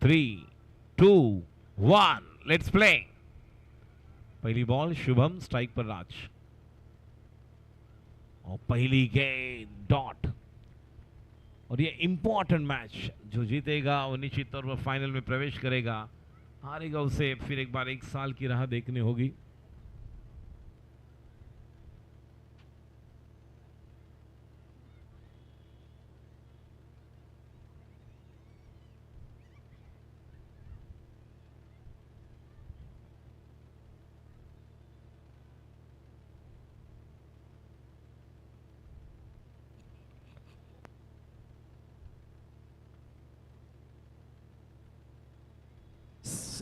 3, 2, 1, let's play. पहली ball Shubham, strike पर राज और पहली गेंद डॉट। और ये इंपॉर्टेंट मैच, जो जीतेगा वो निश्चित तौर पर फाइनल में प्रवेश करेगा, हारेगा उसे फिर एक बार 1 साल की राह देखनी होगी।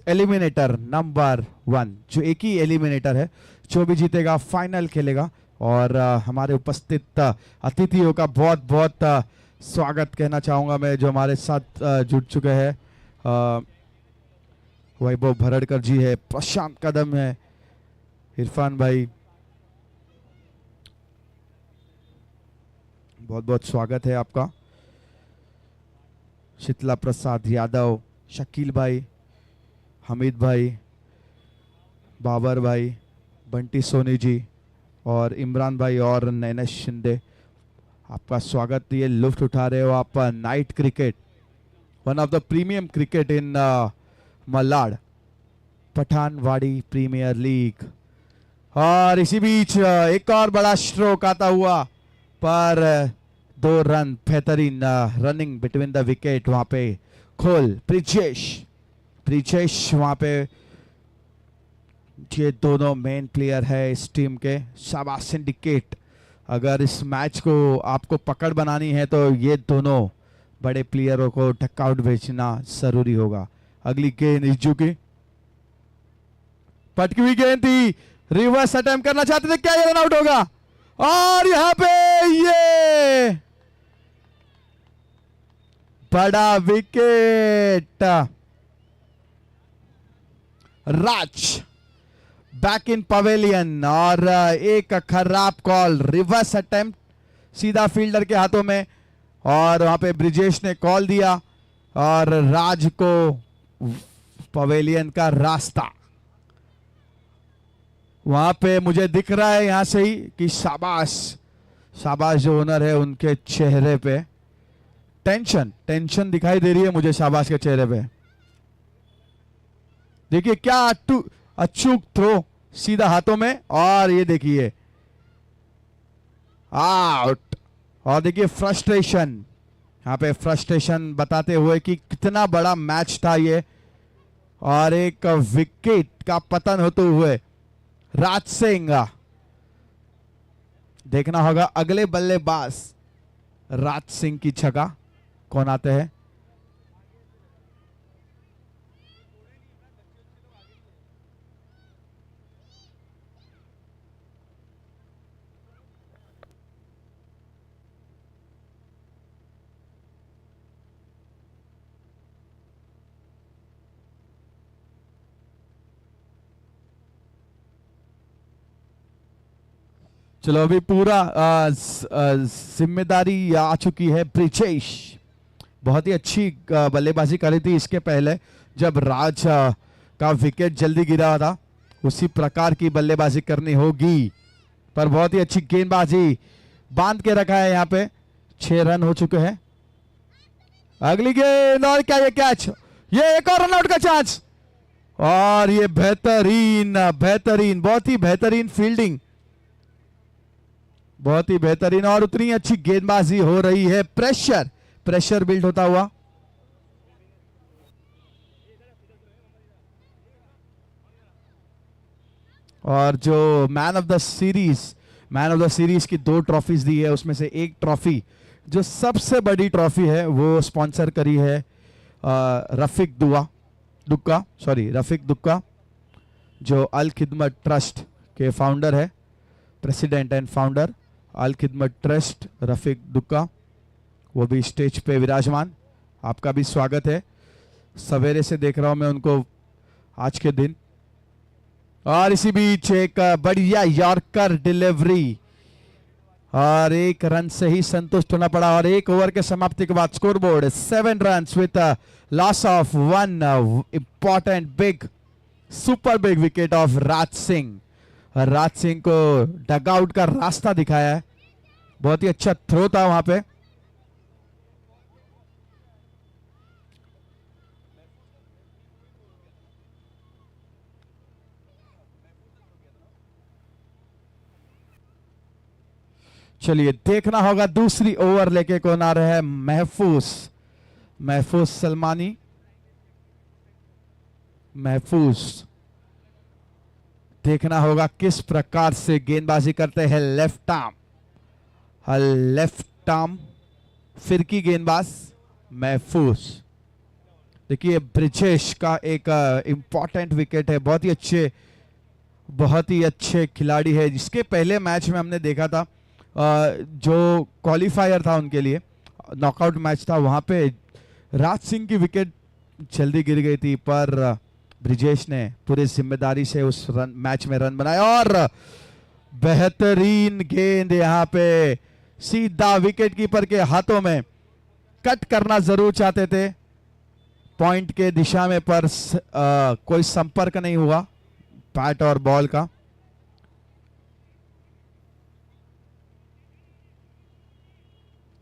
एलिमिनेटर नंबर 1, जो एक ही एलिमिनेटर है, जो भी जीतेगा फाइनल खेलेगा। और हमारे उपस्थित अतिथियों का बहुत बहुत स्वागत कहना चाहूँगा मैं, जो हमारे साथ जुड़ चुके हैं। वैभव भरड़कर जी है, प्रशांत कदम है, इरफान भाई, बहुत बहुत स्वागत है आपका। शीतला प्रसाद यादव, शकील भाई, हमीद भाई, बाबर भाई, बंटी सोनी जी और इमरान भाई और नैनेश शिंदे, आपका स्वागत। ये लुफ्त उठा रहे हो आप night cricket, one of the premium cricket in Malad, Pathanwadi premier league. और इसी बीच एक और बड़ा स्ट्रोक आता हुआ, पर 2 रन, बेहतरीन रनिंग बिटवीन द विकेट। वहां पे खोल ब्रिजेश वहां पे, ये दोनों मेन प्लेयर है इस टीम के। शाबाश सिंडिकेट, अगर इस मैच को आपको पकड़ बनानी है तो ये दोनों बड़े प्लेयरों को डकआउट भेजना जरूरी होगा। अगली गेंद इज्जू की, पटकी हुई गेंद थी, रिवर्स अटेम्प्ट करना चाहते थे, क्या ये रन आउट होगा? और यहां पे ये बड़ा wicket, Raj back in pavilion. और एक खराब कॉल, रिवर्स अटेम्प्ट सीधा फील्डर के हाथों में, और वहां पे ब्रिजेश ने कॉल दिया और राज को पवेलियन का रास्ता। वहां पे मुझे दिख रहा है यहां से ही कि शाबाश जो ओनर है उनके चेहरे पे टेंशन दिखाई दे रही है मुझे शाबाश के चेहरे पे। देखिए क्या अचूक थ्रो सीधा हाथों में, और ये देखिए आउट। और देखिए फ्रस्ट्रेशन, यहाँ पे फ्रस्ट्रेशन बताते हुए कि कितना बड़ा मैच था ये, और एक विकेट का पतन होते हुए राज सिंह, देखना होगा अगले बल्लेबाज राज सिंह की छक्का कौन आते हैं। चलो अभी पूरा जिम्मेदारी आ चुकी है ब्रिजेश। बहुत ही अच्छी बल्लेबाजी करी थी इसके पहले, जब राज का विकेट जल्दी गिरा था, उसी प्रकार की बल्लेबाजी करनी होगी। पर बहुत ही अच्छी गेंदबाजी बांध के रखा है यहाँ पे। 6 रन हो चुके हैं। अगली गेंद, और क्या ये कैच, ये एक और रन आउट का चांस। और ये बेहतरीन बहुत ही बेहतरीन फील्डिंग, बहुत ही बेहतरीन, और उतनी अच्छी गेंदबाजी हो रही है। प्रेशर बिल्ड होता हुआ। और जो मैन ऑफ द सीरीज की 2 ट्रॉफीज दी है, उसमें से एक ट्रॉफी जो सबसे बड़ी ट्रॉफी है वो स्पॉन्सर करी है रफीक दुक्का, जो अल खिदमत ट्रस्ट के फाउंडर है, प्रेसिडेंट एंड फाउंडर अल खिदमत ट्रस्ट रफीक दुक्का, वो भी स्टेज पे विराजमान। आपका भी स्वागत है। सवेरे से देख रहा हूं मैं उनको आज के दिन। और इसी बीच एक बढ़िया यॉर्कर डिलीवरी, और एक रन से ही संतुष्ट होना पड़ा और एक ओवर के समाप्ति के बाद scoreboard 7 runs with loss of 1 important big super big wicket of Raj Singh. Raj Singh को डगआउट का रास्ता दिखाया है, बहुत ही अच्छा थ्रो था वहां पे। चलिए देखना होगा दूसरी ओवर लेके कौन आ रहा है। महफूज सलमानी। महफूज देखना होगा किस प्रकार से गेंदबाजी करते हैं। लेफ्ट आर्म फिरकी गेंदबाज महफूज। देखिए ब्रिजेश का एक इंपॉर्टेंट विकेट है, बहुत ही अच्छे खिलाड़ी है, जिसके पहले मैच में हमने देखा था जो क्वालिफायर था उनके लिए, नॉकआउट मैच था, वहां पे राज सिंह की विकेट जल्दी गिर गई थी, पर ब्रिजेश ने पूरी जिम्मेदारी से उस मैच में रन बनाया और बेहतरीन गेंद यहां पे सीधा विकेट कीपर के हाथों में। कट करना जरूर चाहते थे पॉइंट के दिशा में, पर कोई संपर्क नहीं हुआ बैट और बॉल का।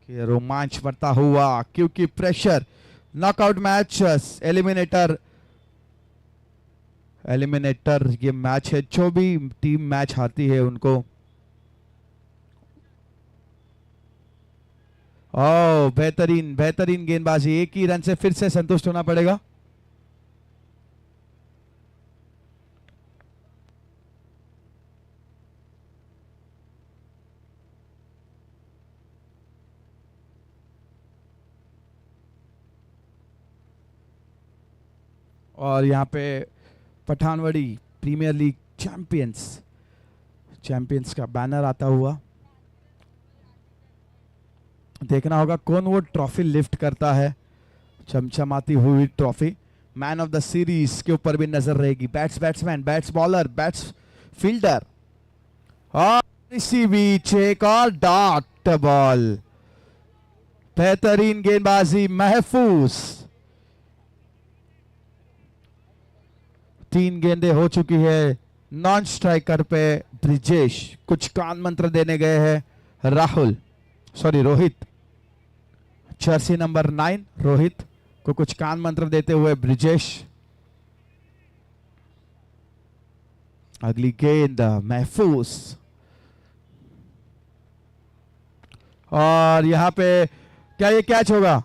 रोमांच बढ़ता हुआ क्योंकि प्रेशर, नॉकआउट मैच, एलिमिनेटर ये मैच है, जो भी टीम मैच हारती है उनको बेहतरीन गेंदबाजी। एक ही रन से फिर से संतुष्ट होना पड़ेगा। और यहाँ पे पठानवड़ी प्रीमियर लीग चैंपियंस का बैनर आता हुआ। देखना होगा कौन वो ट्रॉफी लिफ्ट करता है, चमचमाती हुई trophy. Man of the series के ऊपर भी नजर रहेगी। Batsman, bats bowler, bats fielder, और इसी बीच एक और डॉट बॉल। बेहतरीन गेंदबाजी महफूज। 3 गेंदें हो चुकी है। नॉन स्ट्राइकर पे ब्रिजेश, कुछ कान मंत्र देने गए हैं रोहित, जर्सी नंबर 9 रोहित को कुछ कान मंत्र देते हुए ब्रिजेश। अगली गेंद महफूज, और यहां पे क्या ये कैच होगा?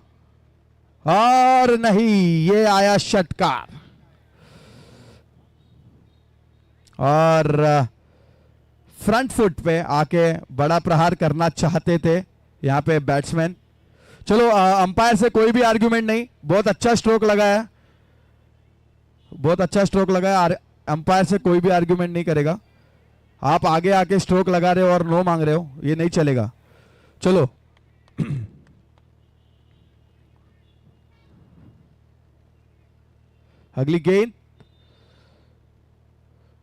और नहीं, ये आया षटकार। और फ्रंट फुट पे आके बड़ा प्रहार करना चाहते थे यहां पे बैट्समैन। चलो अंपायर से कोई भी आर्ग्यूमेंट नहीं, बहुत अच्छा स्ट्रोक लगाया, अंपायर से कोई भी आर्ग्यूमेंट नहीं करेगा। आप आगे आके स्ट्रोक लगा रहे हो और नो मांग रहे हो, ये नहीं चलेगा। चलो अगली गेंद,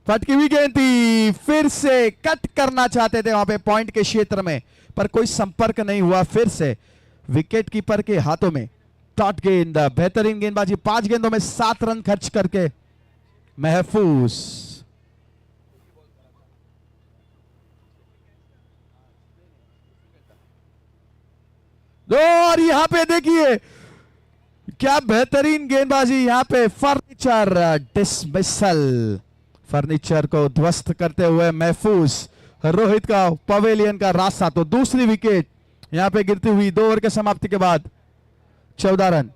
फटकी हुई गेंद थी, फिर से कट करना चाहते थे वहां पे पॉइंट के क्षेत्र में, पर कोई संपर्क नहीं हुआ। फिर से विकेट कीपर के हाथों में डॉट गेंद। बेहतरीन गेंदबाजी, 5 गेंदों में 7 रन खर्च करके महफूज। और यहां पे देखिए क्या बेहतरीन गेंदबाजी, यहां पे फर्नीचर डिसमिसल, फर्नीचर को ध्वस्त करते हुए महफूज। रोहित का पवेलियन का रास्ता, तो दूसरी विकेट यहां पे गिरती हुई 2 ओवर के समाप्ति के बाद 14 रन।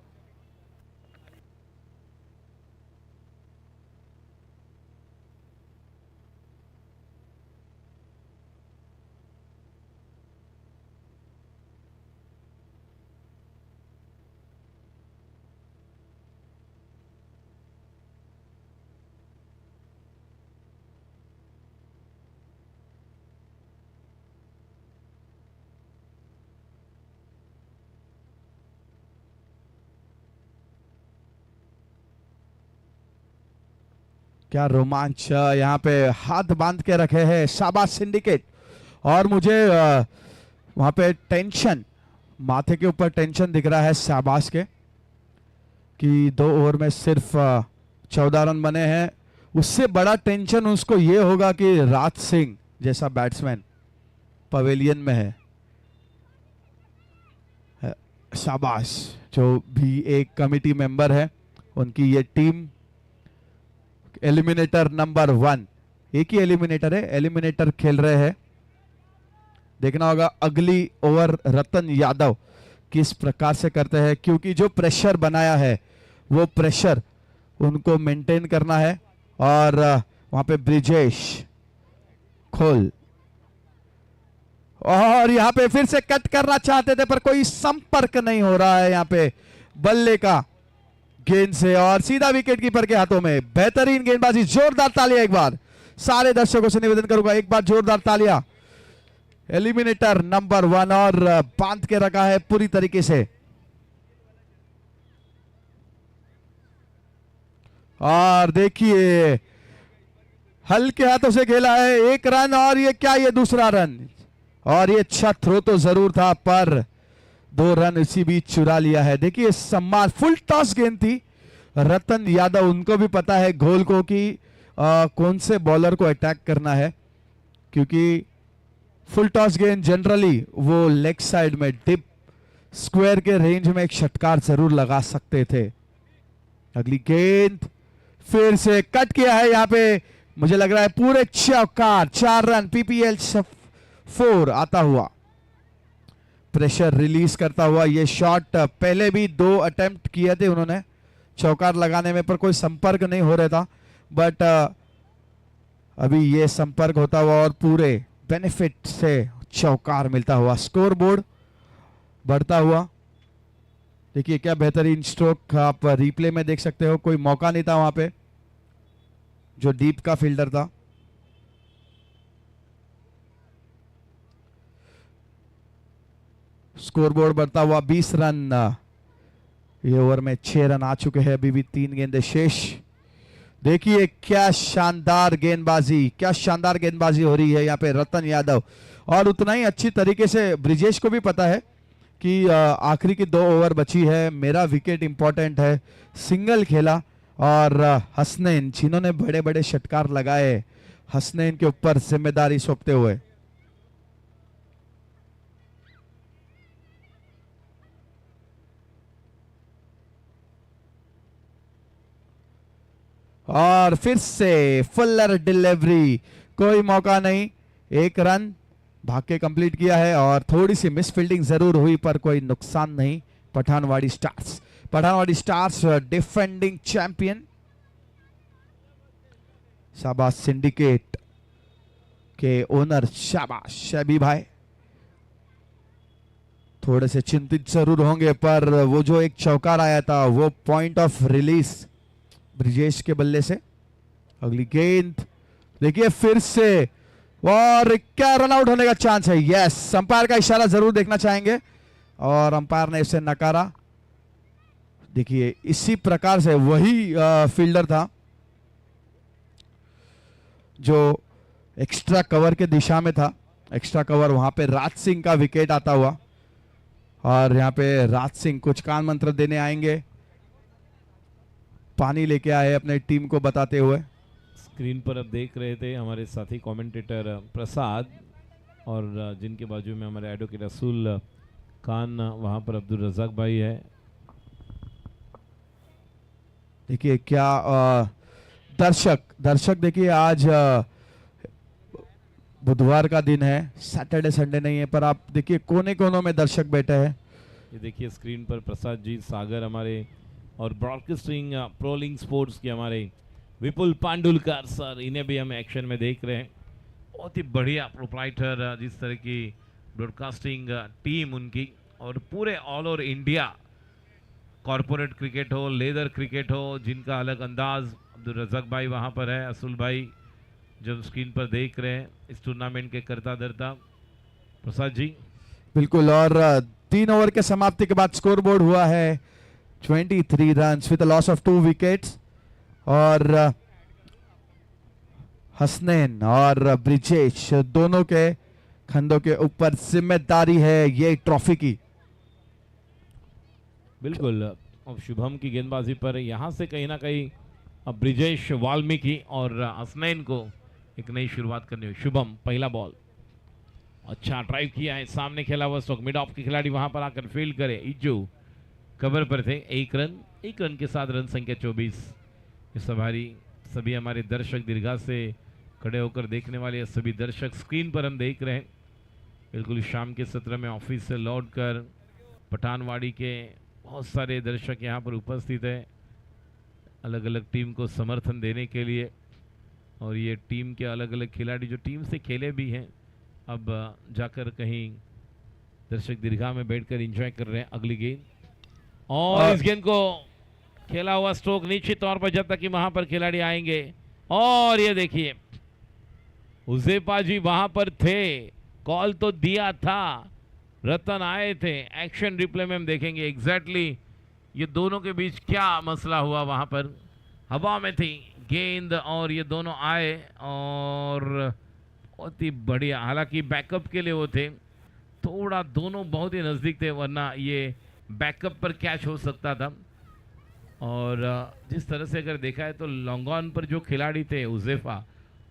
क्या रोमांच, यहाँ पे हाथ बांध के रखे हैं शाबाश सिंडिकेट। और मुझे वहां पे टेंशन, माथे के ऊपर टेंशन दिख रहा है शाबाश के, कि 2 ओवर में सिर्फ 14 रन बने हैं। उससे बड़ा टेंशन उसको ये होगा कि राज सिंह जैसा बैट्समैन पवेलियन में है। शाबाश, जो भी एक कमिटी मेंबर है, उनकी ये टीम एलिमिनेटर नंबर 1, एक ही एलिमिनेटर है, एलिमिनेटर खेल रहे हैं। देखना होगा अगली ओवर रतन यादव किस प्रकार से करते हैं, क्योंकि जो प्रेशर बनाया है वो प्रेशर उनको मेंटेन करना है। और वहां पे ब्रिजेश खोल, और यहां पे फिर से कट करना चाहते थे पर कोई संपर्क नहीं हो रहा है यहां पे बल्ले का गेंद से, और सीधा विकेट कीपर के हाथों में। बेहतरीन गेंदबाजी, जोरदार तालियां एक बार। सारे दर्शकों से निवेदन करूंगा, एक बार जोरदार तालियां। एलिमिनेटर नंबर 1 और बांध के रखा है पूरी तरीके से। और देखिए हल्के हाथों से खेला है, 1 रन, और ये क्या, ये दूसरा रन, और ये अच्छा थ्रो तो जरूर था पर 2 रन इसी बीच चुरा लिया है। देखिए सम्मान, फुल टॉस गेंद थी। रतन यादव, उनको भी पता है घोल को कि कौन से बॉलर को अटैक करना है, क्योंकि फुल टॉस गेंद जनरली वो लेग साइड में डिप स्क्वायर के रेंज में एक षटकार जरूर लगा सकते थे। अगली गेंद फिर से कट किया है, यहां पे मुझे लग रहा है पूरे चौकार, 4 रन, पीपीएल 4 आता हुआ, प्रेशर रिलीज करता हुआ। ये शॉट पहले भी 2 अटेम्प्ट किए थे उन्होंने चौकार लगाने में, पर कोई संपर्क नहीं हो रहा था, बट अभी ये संपर्क होता हुआ और पूरे बेनिफिट से चौकार मिलता हुआ, स्कोर बोर्ड बढ़ता हुआ। देखिए क्या बेहतरीन स्ट्रोक, आप रिप्ले में देख सकते हो, कोई मौका नहीं था वहां पे जो डीप का फील्डर था। स्कोर बोर्ड बढ़ता हुआ, 20 रन, ये ओवर में 6 रन आ चुके हैं, अभी भी 3 गेंदें शेष। देखिए क्या शानदार गेंदबाजी, क्या शानदार गेंदबाजी हो रही है यहाँ पे रतन यादव, और उतना ही अच्छी तरीके से ब्रिजेश को भी पता है कि आखिरी की 2 ओवर बची है, मेरा विकेट इंपॉर्टेंट है, सिंगल खेला। और हसनैन, जिन्होंने बड़े बड़े षटकार लगाए, हसनैन के ऊपर जिम्मेदारी सौंपते हुए। और फिर से फुलर डिलीवरी, कोई मौका नहीं, 1 रन भाग के कंप्लीट किया है, और थोड़ी सी मिस फील्डिंग जरूर हुई पर कोई नुकसान नहीं। Pathanwadi stars, Pathanwadi stars defending champion. शाबाश सिंडिकेट के ओनर, शाबाश शबी भाई। थोड़े से चिंतित जरूर होंगे, पर वो जो एक चौकार आया था वो पॉइंट ऑफ रिलीज ब्रिजेश के बल्ले से। अगली गेंद देखिए फिर से, और क्या रन आउट होने का चांस है। यस, अंपायर का इशारा जरूर देखना चाहेंगे, और अंपायर ने इसे नकारा। देखिए इसी प्रकार से वही फील्डर था जो एक्स्ट्रा कवर के दिशा में था, एक्स्ट्रा कवर, वहां पे राज सिंह का विकेट आता हुआ, और यहां पे राज सिंह कुछ कान मंत्र देने आएंगे, पानी लेके आए अपने टीम को बताते हुए। स्क्रीन पर अब देख रहे थे हमारे साथी कमेंटेटर प्रसाद, और जिनके बाजू में हमारे एडवोकेट रसूल खान, वहां पर अब्दुल रजाक भाई है। देखिए क्या दर्शक देखिए, आज बुधवार का दिन है, सैटरडे संडे नहीं है, पर आप देखिए कोने कोनों में दर्शक बैठे हैं। ये देखिए स्क्रीन पर प्रसाद जी, सागर हमारे, और ब्रॉडकास्टिंग प्रोलिंग स्पोर्ट्स के हमारे विपुल पांडुलकर सर, इन्हें भी हम एक्शन में देख रहे हैं। बहुत ही बढ़िया प्रोप्राइटर, जिस तरह की ब्रॉडकास्टिंग टीम उनकी, और पूरे all over India, corporate cricket हो, लेदर क्रिकेट हो, जिनका अलग अंदाज। अब्दुल रज़ाक भाई वहाँ पर है, असुल भाई जो स्क्रीन पर देख रहे हैं इस टूर्नामेंट के करता धरता, प्रसाद जी। बिल्कुल, और 3 ओवर के समाप्ति के बाद स्कोर बोर्ड हुआ है 23 run with loss of 2 wickets, और हसनैन और ब्रिजेश दोनों के कंधों के ऊपर जिम्मेदारी है ये ट्रॉफी की। बिल्कुल। अब शुभम की गेंदबाजी पर यहाँ से कहीं ना कहीं अब ब्रिजेश वाल्मीकि और हसनैन को एक नई शुरुआत करनी हो। शुभम पहला बॉल, अच्छा ड्राइव किया है, सामने खेला हुआ स्टॉक, मिड ऑफ के खिलाड़ी वहां पर आकर फील्ड करे। इज्जू कवर पर थे, एक रन के साथ रन संख्या 24। सभी हमारे दर्शक दीर्घा से खड़े होकर देखने वाले सभी दर्शक स्क्रीन पर हम देख रहे हैं। बिल्कुल शाम के सत्र में ऑफिस से लौटकर पठानवाड़ी के बहुत सारे दर्शक यहाँ पर उपस्थित हैं अलग अलग टीम को समर्थन देने के लिए। और ये टीम के अलग अलग खिलाड़ी जो टीम से खेले भी हैं अब जाकर कहीं दर्शक दीर्घा में बैठकर एंजॉय कर रहे हैं अगली गेंद। और इस गेंद को खेला हुआ स्ट्रोक निश्चित तौर पर जब तक कि वहां पर खिलाड़ी आएंगे। और ये देखिए उजेफा जी वहां पर थे, कॉल तो दिया था, रतन आए थे। एक्शन रिप्ले में हम देखेंगे एग्जैक्टली ये दोनों के बीच क्या मसला हुआ। वहां पर हवा में थी गेंद और ये दोनों आए और बहुत ही बढ़िया, हालांकि बैकअप के लिए वो थे, थोड़ा दोनों बहुत ही नज़दीक थे वरना ये बैकअप पर कैच हो सकता था। और जिस तरह से अगर देखा है तो लॉन्ग ऑन पर जो खिलाड़ी थे उजेफा,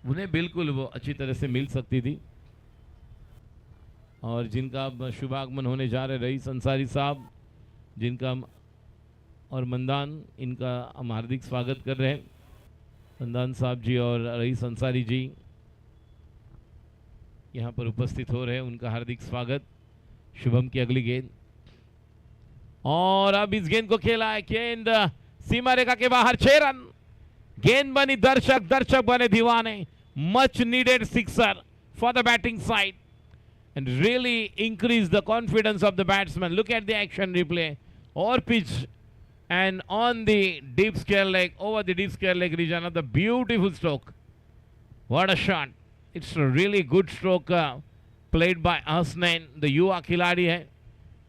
उन्हें बिल्कुल वो अच्छी तरह से मिल सकती थी। और जिनका अब शुभागमन होने जा रहे रईस अंसारी साहब, जिनका और मंदान, इनका हम हार्दिक स्वागत कर रहे हैं। मंदान साहब जी और रईस अंसारी जी यहाँ पर उपस्थित हो रहे हैं, उनका हार्दिक स्वागत। शुभम की अगली गेंद और अब इस गेंद को खेला है, गेंद सीमा रेखा के बाहर, 6 रन। गेंद बनी दर्शक बने दीवाने। Much needed sixer for the batting side and really increase the confidence of the batsman. Look at the action replay or pitch and on the deep square leg, over the deep square leg region of the beautiful stroke. What a shot. It's a really good stroke played by Hasnain. the युवा खिलाड़ी है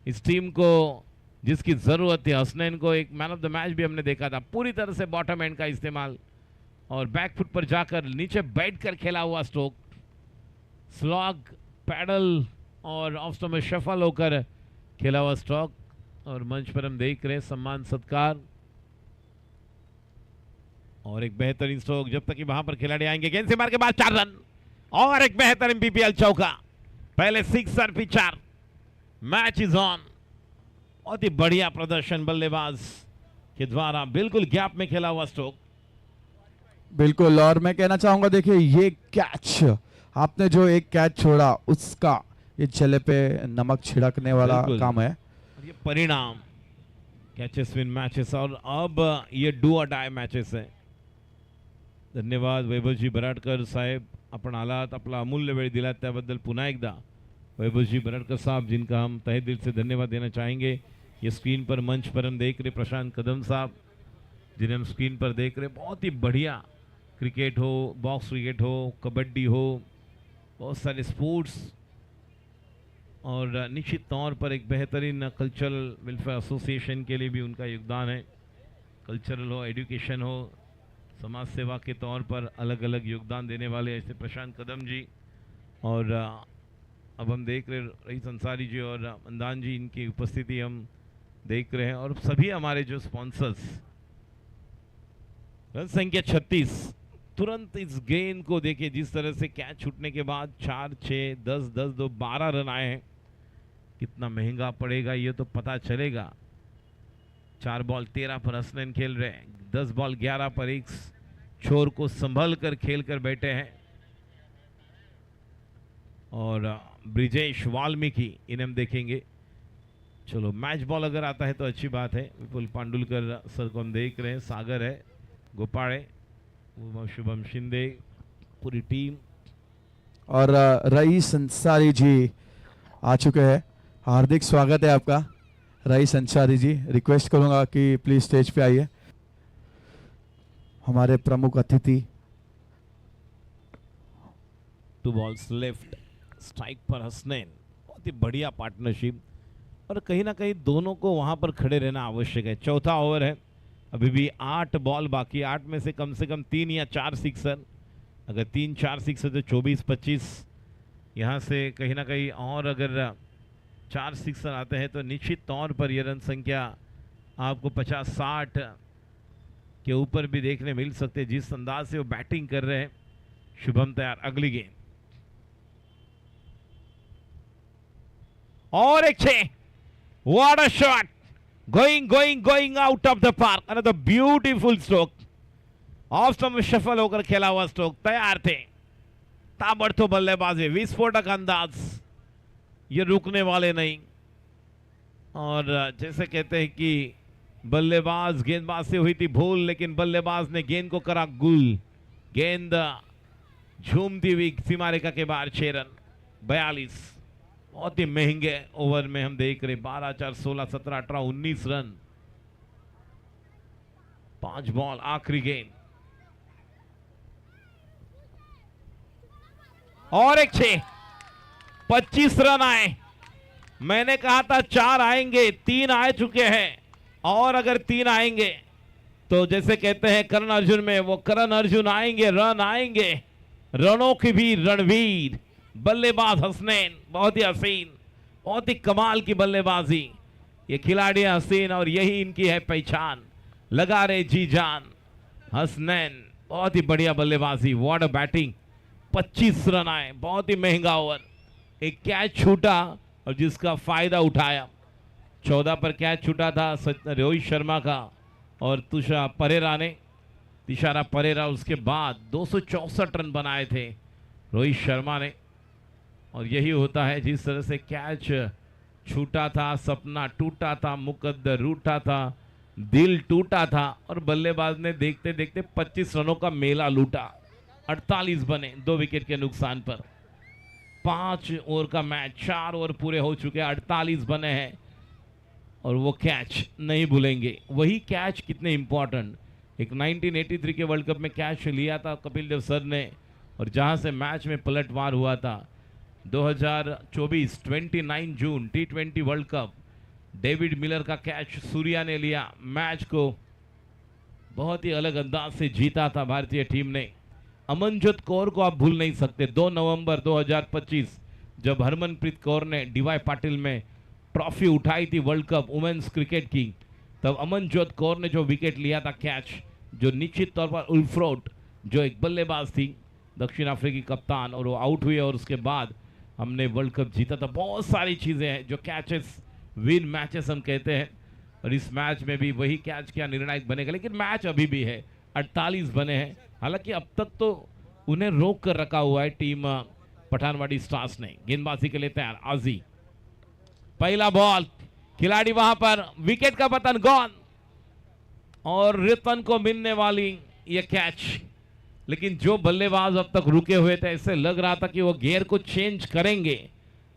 इस team को जिसकी ज़रूरत थी। हसनैन को एक मैन ऑफ द मैच भी हमने देखा था, पूरी तरह से बॉटम एंड का इस्तेमाल और बैक फुट पर जाकर नीचे बैठकर खेला हुआ स्ट्रोक, स्लॉग, पैडल और ऑफ स्टंप में शफल होकर खेला हुआ स्ट्रोक। और मंच पर हम देख रहे हैं सम्मान सत्कार और एक बेहतरीन स्ट्रोक जब तक कि वहां पर खिलाड़ी आएंगे। गेंद से मार के बाद 4 रन और एक बेहतरीन बीपीएल चौका, पहले 6 और फिर 4। Match is on. बहुत ही बढ़िया प्रदर्शन बल्लेबाज के द्वारा, बिल्कुल गैप में खेला हुआ स्ट्रोक। बिल्कुल, और मैं कहना चाहूंगा देखिए ये कैच, आपने जो एक कैच छोड़ा उसका ये चले पे नमक छिड़कने वाला काम है। और ये परिणाम कैचेस विन मैचेस और अब ये डू और डाय मैचेस है। धन्यवाद वैभवजी बराडकर साहेब, आपण आलात, आपला अमूल्य वेळ दिलात त्याबद्दल पुन्हा एकदा वैभवजी बराडकर साहब, जिनका हम तहे दिल से धन्यवाद देना चाहेंगे। ये स्क्रीन पर मंच पर हम देख रहे प्रशांत कदम साहब, जिन्हें हम स्क्रीन पर देख रहे, बहुत ही बढ़िया क्रिकेट हो, बॉक्स क्रिकेट हो, कबड्डी हो, बहुत सारे स्पोर्ट्स और निश्चित तौर पर एक बेहतरीन कल्चरल वेलफेयर एसोसिएशन के लिए भी उनका योगदान है। कल्चरल हो, एजुकेशन हो, समाज सेवा के तौर पर अलग अलग योगदान देने वाले ऐसे प्रशांत कदम जी। और अब हम देख रहे रईस अंसारी जी और मंदान जी, इनकी उपस्थिति हम देख रहे हैं। और सभी हमारे जो स्पॉन्सर्स, रन संख्या 36। तुरंत इस गेंद को देखिए, जिस तरह से कैच छूटने के बाद 4, 6, 10, 10, 2, 12 रन आए हैं। कितना महंगा पड़ेगा ये तो पता चलेगा। 4 बॉल 13 पर हसनैन खेल रहे हैं, 10 बॉल 11 पर एक छोर को संभल कर खेल कर बैठे हैं। और ब्रिजेश वाल्मीकि, इन्हें हम देखेंगे। चलो मैच बॉल अगर आता है तो अच्छी बात है। विपुल पांडुलकर सर को हम देख रहे हैं, सागर है, गोपाड़े, शुभम शिंदे, पूरी टीम। और रईस अंसारी जी आ चुके हैं, हार्दिक स्वागत है आपका रईस अंसारी जी। रिक्वेस्ट करूंगा कि प्लीज स्टेज पे आइए। हमारे प्रमुख अतिथि। 2 बॉल्स लेफ्ट, स्ट्राइक पर हसनैन, बहुत ही बढ़िया पार्टनरशिप। और कहीं ना कहीं दोनों को वहां पर खड़े रहना आवश्यक है। चौथा ओवर है, अभी भी 8 बॉल बाकी, 8 में से कम 3 या 4 सिक्सर। अगर 3-4 सिक्सर तो 24-25 यहाँ से कहीं ना कहीं और अगर 4 सिक्सर आते हैं तो निश्चित तौर पर यह रन संख्या आपको 50-60 के ऊपर भी देखने मिल सकते हैं। जिस अंदाज से वो बैटिंग कर रहे हैं शुभम तैयार। अगली गेंद और एक 6। What a shot, going out of the park. Another beautiful stroke, off stump में शफल होकर खेला हुआ स्ट्रोक। तैयार थे, ताबड़तोड़ बल्लेबाजी, विस्फोटक अंदाज, ये रुकने वाले नहीं। और जैसे कहते हैं कि बल्लेबाज गेंदबाज से हुई थी भूल, लेकिन बल्लेबाज ने गेंद को करा गुल। गेंद झूमती हुई सीमा रेखा के बाहर। 6 रन 42। बहुत ही महंगे ओवर में हम देख रहे 12, 4, 16, 17, 18, 19 रन। 5 बॉल, आखिरी गेंद और एक 6। 25 रन आए। मैंने कहा था 4 आएंगे, 3 आ चुके हैं और अगर 3 आएंगे तो जैसे कहते हैं करण अर्जुन में, वो करण अर्जुन आएंगे, रन आएंगे, रनों की भी रणवीर। बल्लेबाज हसनैन, बहुत ही हसीन, बहुत ही कमाल की बल्लेबाजी। ये खिलाड़ी हसीन और यही इनकी है पहचान। लगा रहे जी जान। हसनैन बहुत ही बढ़िया बल्लेबाजी, व्हाट अ बैटिंग। 25 रन आए, बहुत ही महंगा ओवर। एक कैच छूटा और जिसका फायदा उठाया। 14 पर कैच छूटा था रोहित शर्मा का और तुषार परेरा ने, तिशारा परेरा। उसके बाद 264 रन बनाए थे रोहित शर्मा ने। और यही होता है, जिस तरह से कैच छूटा था, सपना टूटा था, मुकद्दर रूठा था, दिल टूटा था और बल्लेबाज ने देखते देखते 25 रनों का मेला लूटा। 48 बने 2 विकेट के नुकसान पर। 5 ओवर का मैच, 4 ओवर पूरे हो चुके हैं, 48 बने हैं और वो कैच नहीं भूलेंगे। वही कैच कितने इंपॉर्टेंट। एक 1983 के वर्ल्ड कप में कैच लिया था कपिल देव सर ने और जहां से मैच में पलटवार हुआ था। 2024 29 जून T20 world cup, David Miller का कैच सूर्या ने लिया। मैच को बहुत ही अलग अंदाज से जीता था भारतीय टीम ने। अमनजोत कौर को आप भूल नहीं सकते। 2 नवंबर 2025 जब हरमनप्रीत कौर ने डीवाई पाटिल में ट्रॉफी उठाई थी वर्ल्ड कप वुमेन्स क्रिकेट की, तब अमनजोत कौर ने जो विकेट लिया था कैच, जो निश्चित तौर पर उल्फ्रोट जो एक बल्लेबाज थी दक्षिण अफ्रीकी कप्तान, और वो आउट हुई और उसके बाद हमने वर्ल्ड कप जीता था। बहुत सारी चीज़ें हैं जो कैचेस विन मैचेस हम कहते हैं और इस मैच में भी वही कैच क्या निर्णायक बनेगा। लेकिन मैच अभी भी है, 48 बने हैं। हालांकि अब तक तो उन्हें रोक कर रखा हुआ है टीम पठानवाड़ी स्टार्स ने। गेंदबाजी के लिए तैयार आजी। पहला बॉल, खिलाड़ी वहां पर, विकेट का पतन गॉन और रितन को मिलने वाली यह कैच। लेकिन जो बल्लेबाज अब तक रुके हुए थे, ऐसे लग रहा था कि वो गियर को चेंज करेंगे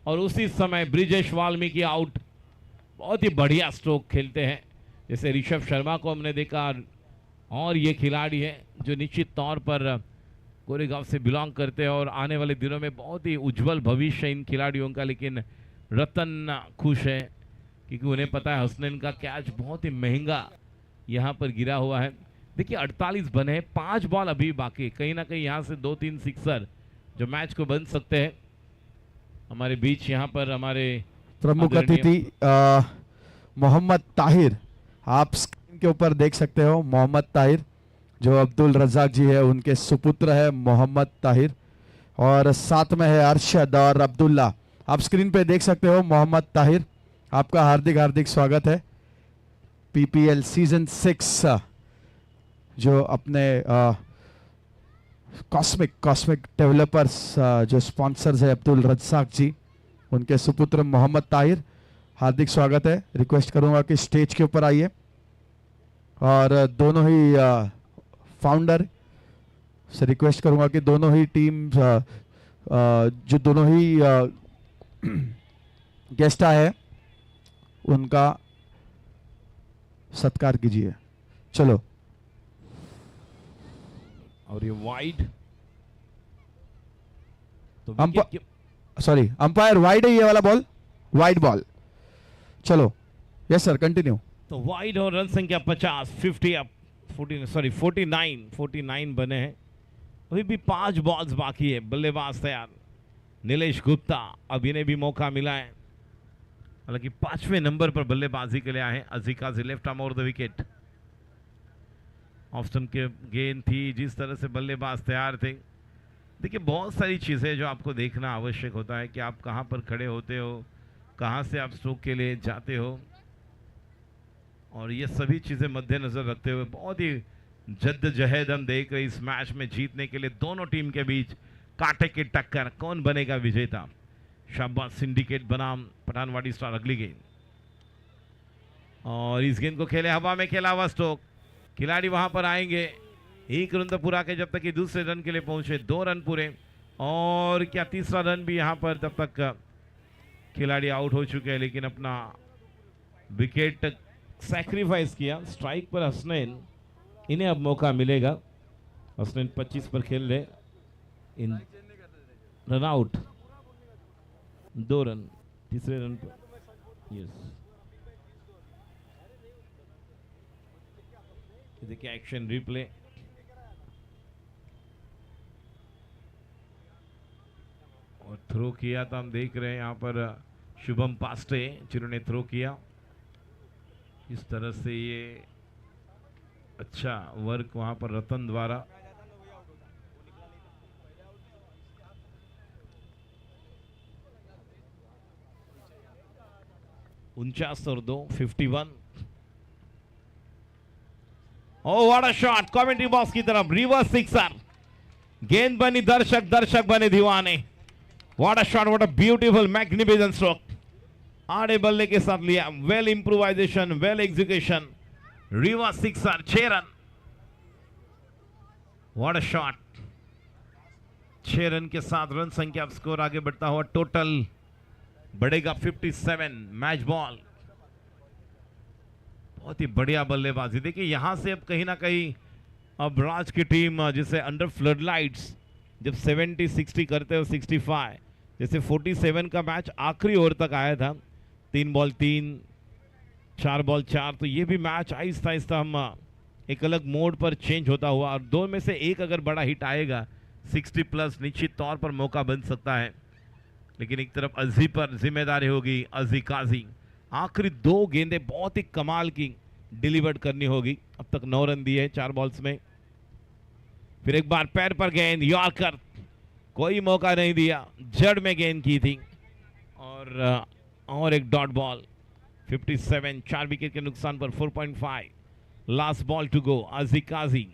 और उसी समय ब्रिजेश वाल्मीकि आउट। बहुत ही बढ़िया स्ट्रोक खेलते हैं, जैसे ऋषभ शर्मा को हमने देखा। और ये खिलाड़ी है जो निश्चित तौर पर कोरेगांव से बिलोंग करते हैं और आने वाले दिनों में बहुत ही उज्जवल भविष्य इन खिलाड़ियों का। लेकिन रतन खुश है क्योंकि उन्हें पता है हसनैन का कैच बहुत ही महंगा यहाँ पर गिरा हुआ है। देखिए 48 बने हैं, 5 बॉल अभी बाकी। कहीं ना कहीं यहाँ से 2-3 सिक्सर जो मैच को बन सकते हैं। हमारे बीच यहाँ पर हमारे प्रमुख अतिथि मोहम्मद ताहिर, आप स्क्रीन के ऊपर देख सकते हो। मोहम्मद ताहिर जो अब्दुल रज़ाक जी है उनके सुपुत्र है मोहम्मद ताहिर, और साथ में है अरशद और अब्दुल्ला। आप स्क्रीन पे देख सकते हो मोहम्मद ताहिर, आपका हार्दिक हार्दिक स्वागत है। पीपीएल सीजन 6 जो अपने कॉस्मिक डेवलपर्स जो स्पॉन्सर्स है अब्दुल रज़ाक जी, उनके सुपुत्र मोहम्मद ताहिर, हार्दिक स्वागत है। रिक्वेस्ट करूंगा कि स्टेज के ऊपर आइए। और दोनों ही फाउंडर से रिक्वेस्ट करूंगा कि दोनों ही टीम जो दोनों ही गेस्ट आए हैं उनका सत्कार कीजिए। चलो। और ये वाइड, तो सॉरी अंपायर वाइड है ये वाला बॉल, वाइड बॉल। चलो यस सर कंटिन्यू। तो वाइड और रन संख्या 50, 50 अप, 49 बने हैं। अभी भी 5 बॉल्स बाकी है। बल्लेबाज तैयार, नीलेश गुप्ता, अब इन्हें भी मौका मिला है, हालांकि 5वें नंबर पर बल्लेबाजी के लिए आए हैं। अजीकाजी left arm over the wicket. Off stump के गेंद थी, जिस तरह से बल्लेबाज तैयार थे। देखिए बहुत सारी चीज़ें जो आपको देखना आवश्यक होता है कि आप कहां पर खड़े होते हो, कहां से आप स्ट्रोक के लिए जाते हो, और ये सभी चीज़ें मद्देनजर रखते हुए बहुत ही जद्दोजहद हम देख रहे इस मैच में जीतने के लिए। दोनों टीम के बीच कांटे की टक्कर, कौन बनेगा विजेता। शाबाश सिंडिकेट बनाम पठानवाड़ी स्टार। अगली गेंद, और इस गेंद को खेले हवा में, खेला हुआ स्ट्रोक। खिलाड़ी वहां पर आएंगे, एक रन तो पूरा के जब तक कि दूसरे रन के लिए पहुंचे। 2 रन पूरे, और क्या तीसरा रन भी यहां पर, तब तक खिलाड़ी आउट हो चुके हैं, लेकिन अपना विकेट सैक्रिफाइस किया। स्ट्राइक पर हसनैन, इन्हें अब मौका मिलेगा। हसनैन 25 पर खेल रहे, इन रन आउट, 2 रन तीसरे रन पर। यस, देखिए एक्शन रिप्ले, और थ्रो किया तो हम देख रहे हैं यहाँ पर शुभम पास्टे जिन्होंने थ्रो किया। इस तरह से ये अच्छा वर्क वहां पर रतन द्वारा। उनचास और 2, 51। Oh what a shot, commentary box की तरफ, रिवर्स सिक्सर। गेंद बनी दर्शक, दर्शक बने दीवाने। What a shot, what a beautiful magnificent stroke. आड़े बल्ले के साथ लिया, well improvisation, well execution, reverse sixer, 6 run. What a shot. 6 run के साथ रन संख्या स्कोर आगे बढ़ता हुआ टोटल बढ़ेगा 57। मैच बॉल, बहुत ही बढ़िया बल्लेबाजी। देखिए यहां से अब कहीं ना कहीं अब राज की टीम, जिसे अंडर फ्लड लाइट्स जब 70-60 करते हो, 65, जैसे 47 का मैच आखिरी ओवर तक आया था, 3 बॉल 3, 4 बॉल 4, तो ये भी मैच आहिस्ता आहिस्ता हम एक अलग मोड पर चेंज होता हुआ, और 2 में से एक अगर बड़ा हिट आएगा 60+ निश्चित तौर पर मौका बन सकता है। लेकिन एक तरफ अजी पर जिम्मेदारी होगी, अजी काजी। आखिरी 2 गेंदें बहुत ही कमाल की डिलीवर्ड करनी होगी। अब तक 9 रन दिए 4 बॉल्स में। फिर एक बार पैर पर गेंद, यॉर्कर, कोई मौका नहीं दिया, जड़ में गेंद की थी, और एक डॉट बॉल। 57, 4 विकेट के नुकसान पर 4.5। लास्ट बॉल टू गो, अजी काजी।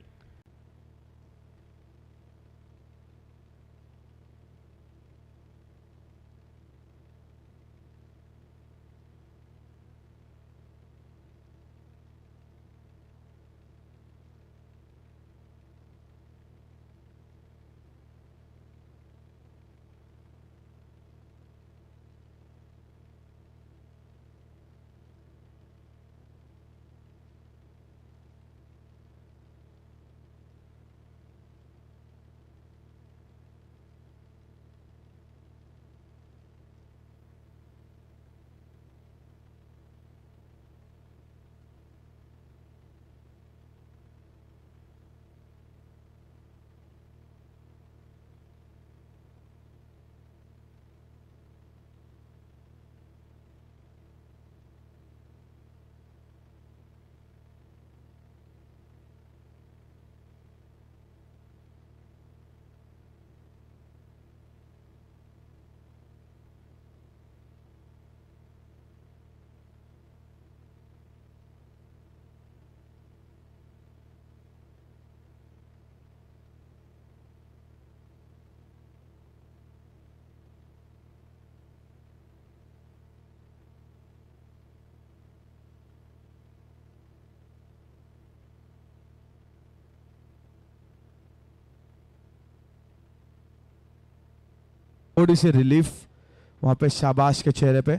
थोड़ी सी रिलीफ वहां पे शाबाश के चेहरे पे।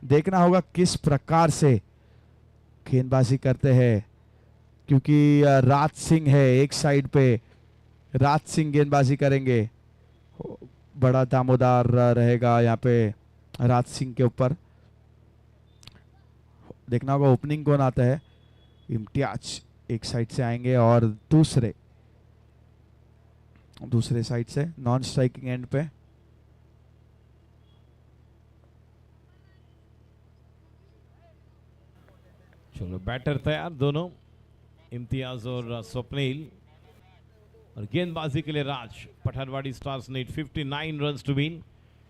देखना होगा किस प्रकार से गेंदबाजी करते हैं, क्योंकि राज सिंह है एक साइड पे, राज सिंह गेंदबाजी करेंगे। बड़ा दामोदार रहेगा यहाँ पे राज सिंह के ऊपर। देखना होगा ओपनिंग कौन आता है। इम्तियाज एक साइड से आएंगे, और दूसरे साइड से नॉन स्ट्राइकिंग एंड पे चलो बैटर तैयार दोनों, इम्तियाज और स्वप्निल। और गेंदबाजी के लिए Raj. Pathanwadi stars need 59 runs to win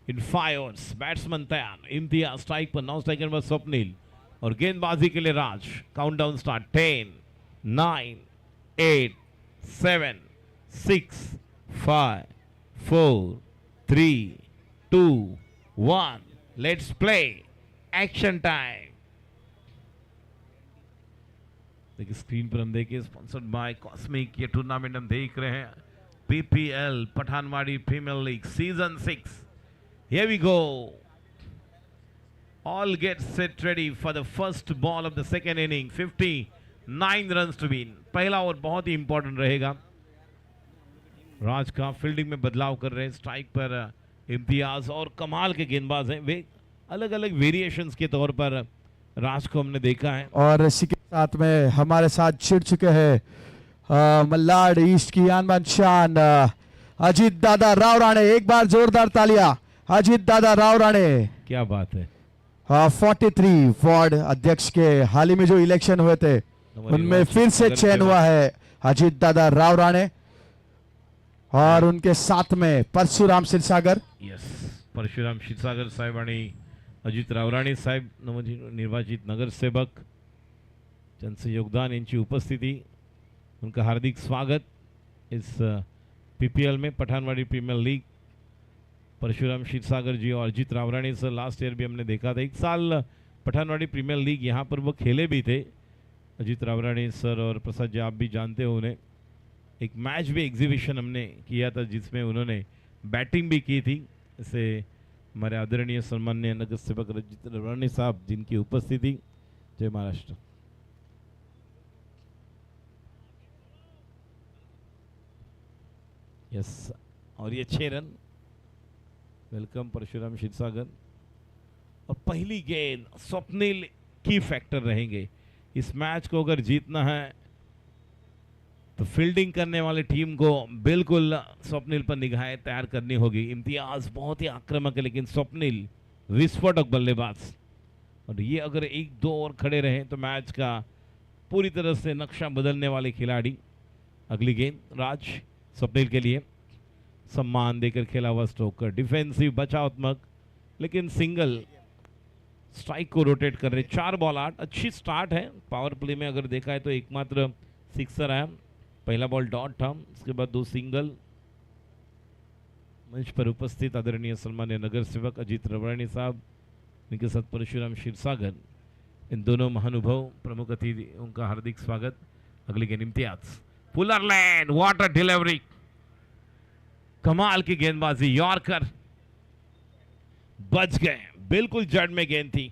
in 5 overs. Batsman तैयार, इम्तियाज स्ट्राइक पर, नॉन स्ट्राइकर पर स्वप्निल। और गेंदबाजी के लिए Raj. Countdown start, 10 9 8 7 6 5 4 3 2 1। Let's play, action time. देखिए स्क्रीन पर हम देखिए, स्पॉन्सर्ड बाय कॉस्मिक। ये टूर्नामेंट हम देख रहे हैं, PPL Pathanwadi premier league season 6। Here we go, all get set ready for the first ball of the second inning. 59 runs to win. पहला ओवर बहुत ही इंपॉर्टेंट रहेगा। राज का फील्डिंग में बदलाव कर रहे हैं, स्ट्राइक पर इम्तियाज। और कमाल के गेंदबाज हैं वे, अलग अलग वेरिएशंस के तौर पर राज को हमने देखा है। और इसी के साथ में हमारे साथ छिड़ चुके हैं मल्लाड ईस्ट की आनबान शान अजीत दादा राव राणे। एक बार जोरदार तालियां अजीत दादा राव राणे। क्या बात है। 43 वार्ड अध्यक्ष के हाल ही में जो इलेक्शन हुए थे उनमें फिर से चयन हुआ है अजीत दादा राव राणे। और उनके साथ में परशुराम क्षीरसागर। यस, परशुराम क्षीरसागर साहेब आणि अजित रावराणे साहेब निर्वाचित नगरसेवक, त्यांचं योगदान, यांची उपस्थिति, उनका हार्दिक स्वागत इस पीपीएल में पठानवाड़ी प्रीमियर लीग। परशुराम क्षीरसागर जी और Ajit Rawrane sir last year भी हमने देखा था, 1 साल पठानवाड़ी प्रीमियर लीग यहाँ पर वो खेले भी थे। अजित रावराणे सर और प्रसाद जी आप भी जानते हो उन्हें। एक मैच भी एग्जीबिशन हमने किया था जिसमें उन्होंने बैटिंग भी की थी। इसे हमारे आदरणीय सम्मान्य नगर सेवक अजित रावराणे साहब जिनकी उपस्थिति। जय महाराष्ट्र। यस, और ये 6 रन। वेलकम परशुराम क्षीरसागर। और पहली गेंद स्वप्निल की फैक्टर रहेंगे। इस मैच को अगर जीतना है तो फील्डिंग करने वाले टीम को बिल्कुल स्वप्निल पर निगाहें तैयार करनी होगी। इम्तियाज बहुत ही आक्रामक है, लेकिन स्वप्निल विस्फोटक बल्लेबाज। और ये अगर 1-2 ओवर खड़े रहें तो मैच का पूरी तरह से नक्शा बदलने वाले खिलाड़ी। अगली गेंद राज, स्वप्निल के लिए सम्मान देकर खेला हुआ स्ट्रोक, डिफेंसिव बचावात्मक, लेकिन सिंगल। स्ट्राइक को रोटेट कर रहे, 4 बॉल 8। अच्छी स्टार्ट है। पावर प्ले में अगर देखा है तो एकमात्र सिक्सर आया। पहला बॉल डॉट था, उसके बाद 2 सिंगल। मंच पर उपस्थित आदरणीय सम्मान्य नगर सेवक अजीत रावराणे साहब, इनके साथ परशुराम क्षीरसागर, इन दोनों महानुभाव प्रमुख अतिथियों का हार्दिक स्वागत। अगली गेंद Imtiaz, puller land, what a delivery. कमाल की गेंदबाजी, यॉर्कर, बच गए। बिल्कुल जड़ में गेंद थी।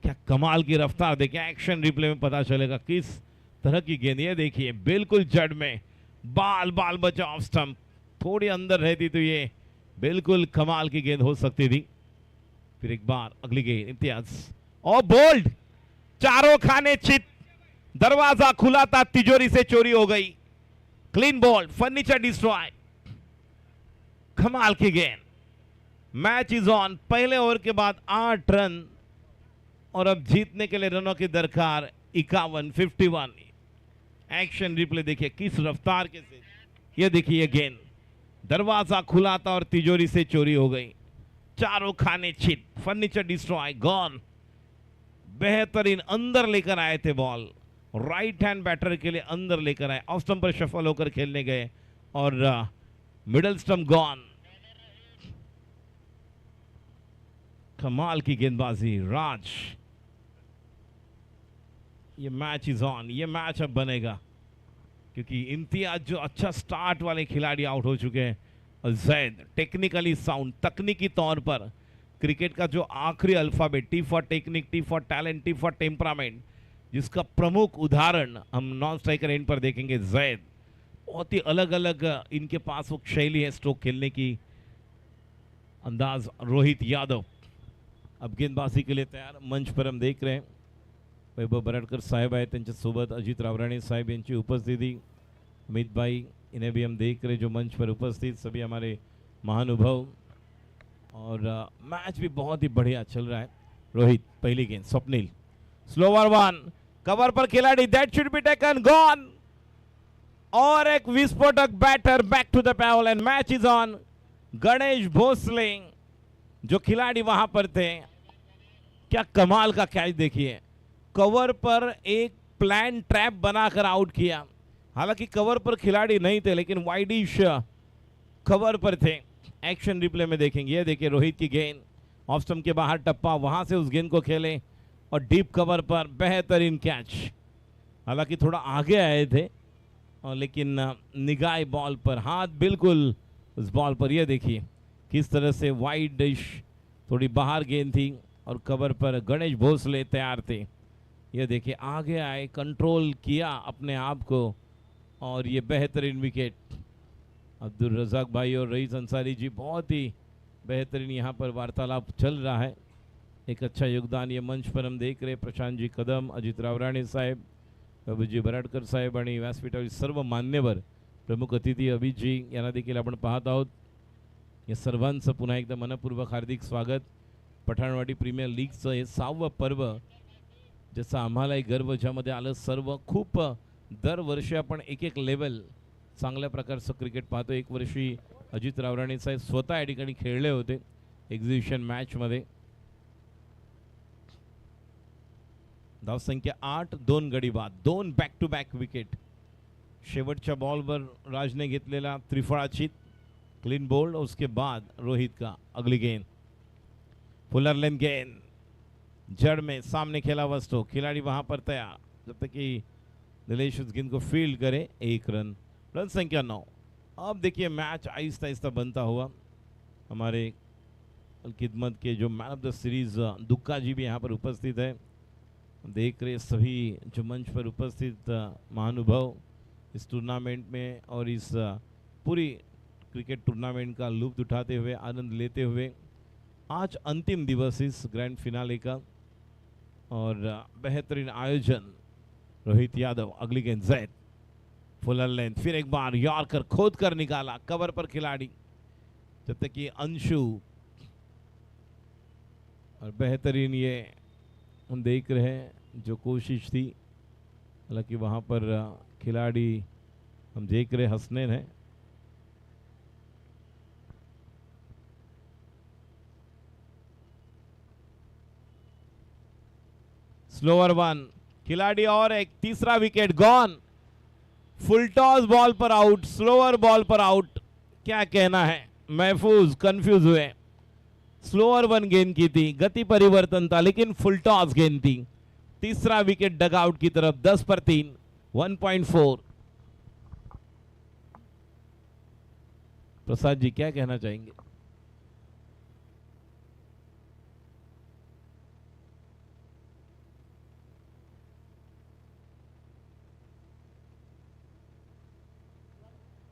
क्या कमाल की रफ्तार, देखिए एक्शन रिप्ले में पता चलेगा किस तरह की गेंद। ये देखिए बिल्कुल जड़ में, बाल बचा ऑफ स्टंप। थोड़ी अंदर रहती तो ये बिल्कुल कमाल की गेंद हो सकती थी। फिर एक बार अगली गेंद इम्तियाज, और बोल्ड, चारों खाने चित। दरवाजा खुला था, तिजोरी से चोरी हो गई। Clean ball, furniture destroy. कमाल की गेंद। Match is on. पहले ओवर के बाद 8 रन और अब जीतने के लिए रनों की दरकार 51। एक्शन रिप्ले देखिए किस रफ्तार के से। ये देखिए ये गेंद, दरवाजा खुला था और तिजोरी से चोरी हो गई। चारों खाने चित, फर्नीचर डिस्ट्रॉय, गॉन। बेहतरीन अंदर लेकर आए थे बॉल। राइट हैंड बैटर के लिए अंदर लेकर आए, ऑफ स्टंप पर शफल होकर खेलने गए और मिडल स्टंप गॉन। कमाल की गेंदबाजी राज। ये मैच इज ऑन। ये मैच अब बनेगा क्योंकि इम्तियाज जो अच्छा स्टार्ट वाले खिलाड़ी आउट हो चुके हैं, और जैद टेक्निकली साउंड, तकनीकी तौर पर क्रिकेट का जो आखिरी alphabet, T for technique, T for talent, T for temperament, जिसका प्रमुख उदाहरण हम नॉन स्ट्राइकर एंड पर देखेंगे। जैद बहुत ही अलग अलग इनके पास वो शैली है स्ट्रोक खेलने की, अंदाज। रोहित यादव अब गेंदबाजी के लिए तैयार। मंच पर हम देख रहे हैं वैभव बराडकर साहेब आहेत, त्यांच्यासोबत अजित रावराणे साहेब यांची उपस्थिति, अमित भाई, इन्हें भी हम देख रहे जो मंच पर उपस्थित सभी हमारे महानुभाव। और मैच भी बहुत ही बढ़िया चल रहा है। रोहित, पहली गेंद, स्वप्निल, स्लोवर 1, कवर पर खिलाड़ी, that should be taken, gone. और एक विस्फोटक batter back to the pavilion and match is on. Ganesh Bhosale जो खिलाड़ी वहां पर थे, क्या कमाल का कैच देखिए, कवर पर एक प्लान ट्रैप बनाकर आउट किया। हालांकि कवर पर खिलाड़ी नहीं थे लेकिन वाइडिश कवर पर थे। एक्शन रिप्ले में देखेंगे, ये देखिए रोहित की गेंद ऑफ स्टंप के बाहर टप्पा, वहां से उस गेंद को खेले और डीप कवर पर बेहतरीन कैच। हालांकि थोड़ा आगे आए थे और लेकिन निगाह बॉल पर, हाथ बिल्कुल उस बॉल पर। ये देखिए किस तरह से वाइड डिश, थोड़ी बाहर गेंद थी और कवर पर गणेश भोसले तैयार थे। ये देखिए आगे आए, कंट्रोल किया अपने आप को और ये बेहतरीन विकेट। अब्दुल रज़ाक भाई और रईस अंसारी जी, बहुत ही बेहतरीन यहाँ पर वार्तालाप चल रहा है। एक अच्छा योगदान ये मंच पर हम देख रहे, प्रशांत जी कदम, अजित रावराणे साहेब, अभिजी बराडकर साहेब आणि व्यासपीठावरील सर्व मान्यवर प्रमुख अतिथी अभित जी यांना देखील आपण पाहत आहोत। या सर्वांचं पुन्हा एकदा मनपूर्वक हार्दिक स्वागत। पठाणवाडी प्रीमियर लीगचं हे 6वं पर्व, ज्याचा आम्हालाही गर्व, ज्यामध्ये आलं सर्व खूप दरवर्षी आपण एक एक लेवल चांगल्या प्रकारचं क्रिकेट पाहतो। एक वर्षी अजित रावराणे साहेब स्वतः या ठिकाणी खेळले होते एक्झिबिशन मॅचमध्ये। धावसंख्या 8, 2 गडी बाद, 2 बॅक टू बॅक विकेट। शेवटच्या बॉलवर राजने घेतलेला त्रिफळाची क्लीन बोल्ड, उसके बाद रोहित का अगली गेंद, फुलर लेन गेंद जड़ में सामने खेला वस्तु, खिलाड़ी वहां पर तैयार, जब तक कि दिलेश उस गेंद को फील्ड करे। 1 रन, रन संख्या 9। अब देखिए मैच आहिस्ता आहिस्ता बनता हुआ। हमारे खिदमत के जो मैन ऑफ द सीरीज दुक्का जी भी यहाँ पर उपस्थित है। देख रहे सभी जो मंच पर उपस्थित महानुभाव इस टूर्नामेंट में और इस पूरी क्रिकेट टूर्नामेंट का लुत्फ उठाते हुए, आनंद लेते हुए। आज अंतिम दिवस इस ग्रैंड फिनाले का और बेहतरीन आयोजन। रोहित यादव, अगली गेंद जैद, फुलर लेंथ, फिर एक बार यॉर्कर खोद कर निकाला, कवर पर खिलाड़ी, जब तक कि अंशु, और बेहतरीन ये हम देख रहे हैं जो कोशिश थी। हालांकि वहां पर खिलाड़ी हम देख रहे हसनैन है। स्लोअर 1, खिलाड़ी और एक, तीसरा wicket gone. Full toss ball पर आउट, स्लोअर बॉल पर आउट। क्या कहना है, महफूज कंफ्यूज हुए। स्लोअर 1 गेंद की थी, गति परिवर्तन था, लेकिन फुल टॉस गेंद थी। तीसरा विकेट डगआउट की तरफ, 10 पर 3, 1.4। प्रसाद जी क्या कहना चाहेंगे?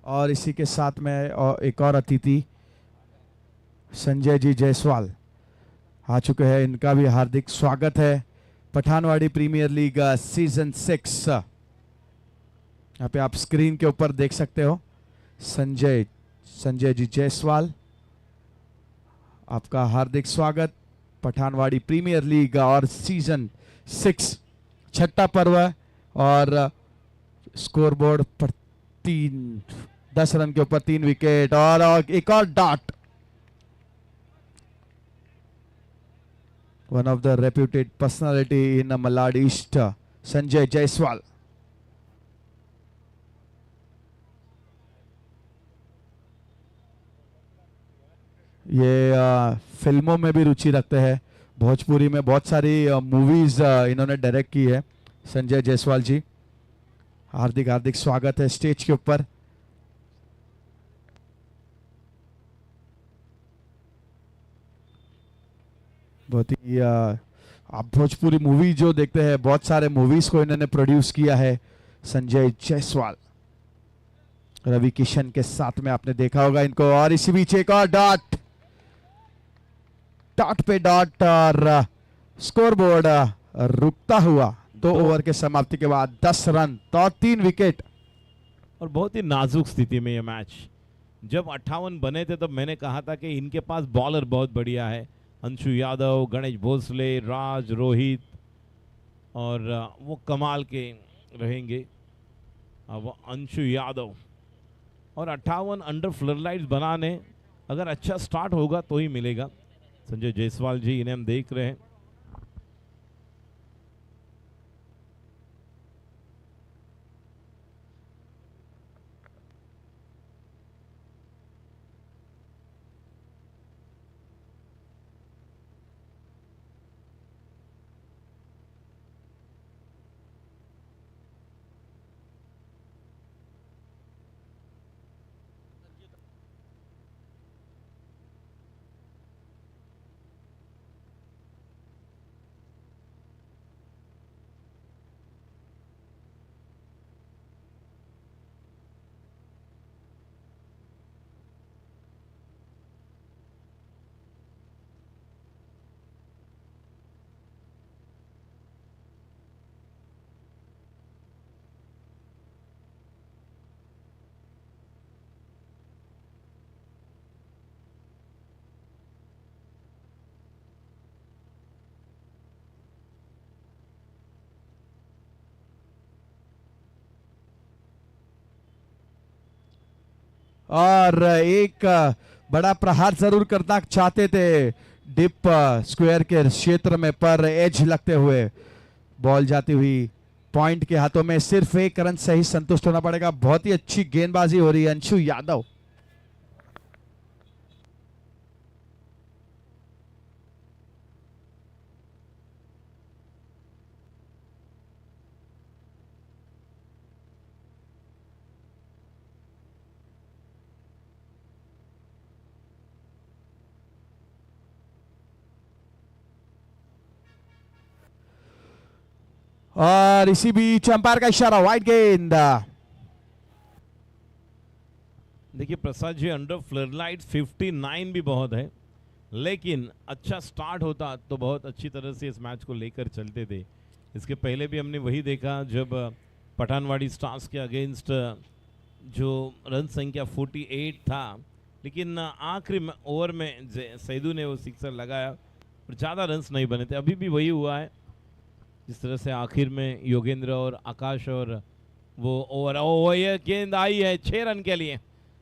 और इसी के साथ में एक और अतिथि संजय जी जायसवाल आ चुके हैं, इनका भी हार्दिक स्वागत है। पठानवाड़ी प्रीमियर लीग सीजन 6, यहाँ पे आप स्क्रीन के ऊपर देख सकते हो संजय जी जायसवाल, आपका हार्दिक स्वागत। पठानवाड़ी प्रीमियर लीग और सीजन 6 छठा पर्व और स्कोरबोर्ड पर 10 रन के ऊपर 3 विकेट और एक और dot. One of the reputed personality in Malad east, Sanjay Jaiswal. ये फिल्मों में भी रुचि रखते हैं, भोजपुरी में बहुत सारी मूवीज इन्होंने डायरेक्ट की है। संजय जायसवाल जी, हार्दिक हार्दिक स्वागत है स्टेज के ऊपर। बहुत ही आप भोजपुरी मूवी जो देखते हैं, बहुत सारे मूवीज को इन्होंने प्रोड्यूस किया है संजय जायसवाल। रवि किशन के साथ में आपने देखा होगा इनको। और इसी बीच एक और डॉट पे डॉट और स्कोरबोर्ड रुकता हुआ 2 ओवर के समाप्ति के बाद 10 रन तो 3 विकेट। और बहुत ही नाजुक स्थिति में ये मैच, जब 58 बने थे तब मैंने कहा था कि इनके पास बॉलर बहुत बढ़िया है। अंशु यादव, गणेश भोसले, राज, रोहित, और वो कमाल के रहेंगे। अब अंशु यादव और 58 अंडर फ्लडलाइट्स बनाने अगर अच्छा स्टार्ट होगा तो ही मिलेगा। संजय जायसवाल जी इन्हें हम देख रहे हैं। और एक बड़ा प्रहार जरूर करना चाहते थे डिप स्क्वायर के क्षेत्र में, पर एज लगते हुए बॉल जाती हुई पॉइंट के हाथों में। सिर्फ एक रन से ही संतुष्ट होना पड़ेगा। बहुत ही अच्छी गेंदबाजी हो रही है अंशु यादव। और इसी बीच अंपायर का इशारा, वाइड गेंद। देखिए प्रसाद जी, अंडर फ्लडलाइट 59 भी बहुत है, लेकिन अच्छा स्टार्ट होता तो बहुत अच्छी तरह से इस मैच को लेकर चलते थे। इसके पहले भी हमने वही देखा जब पठानवाड़ी स्टार्स के अगेंस्ट जो रन संख्या 48 था, लेकिन आखिरी ओवर में सैदू ने वो सिक्सर लगाया और ज़्यादा रन्स नहीं बने थे। अभी भी वही हुआ है, जिस तरह से आखिर में योगेंद्र और आकाश और वो ओवर, वो ये गेंद आई है 6 रन के लिए।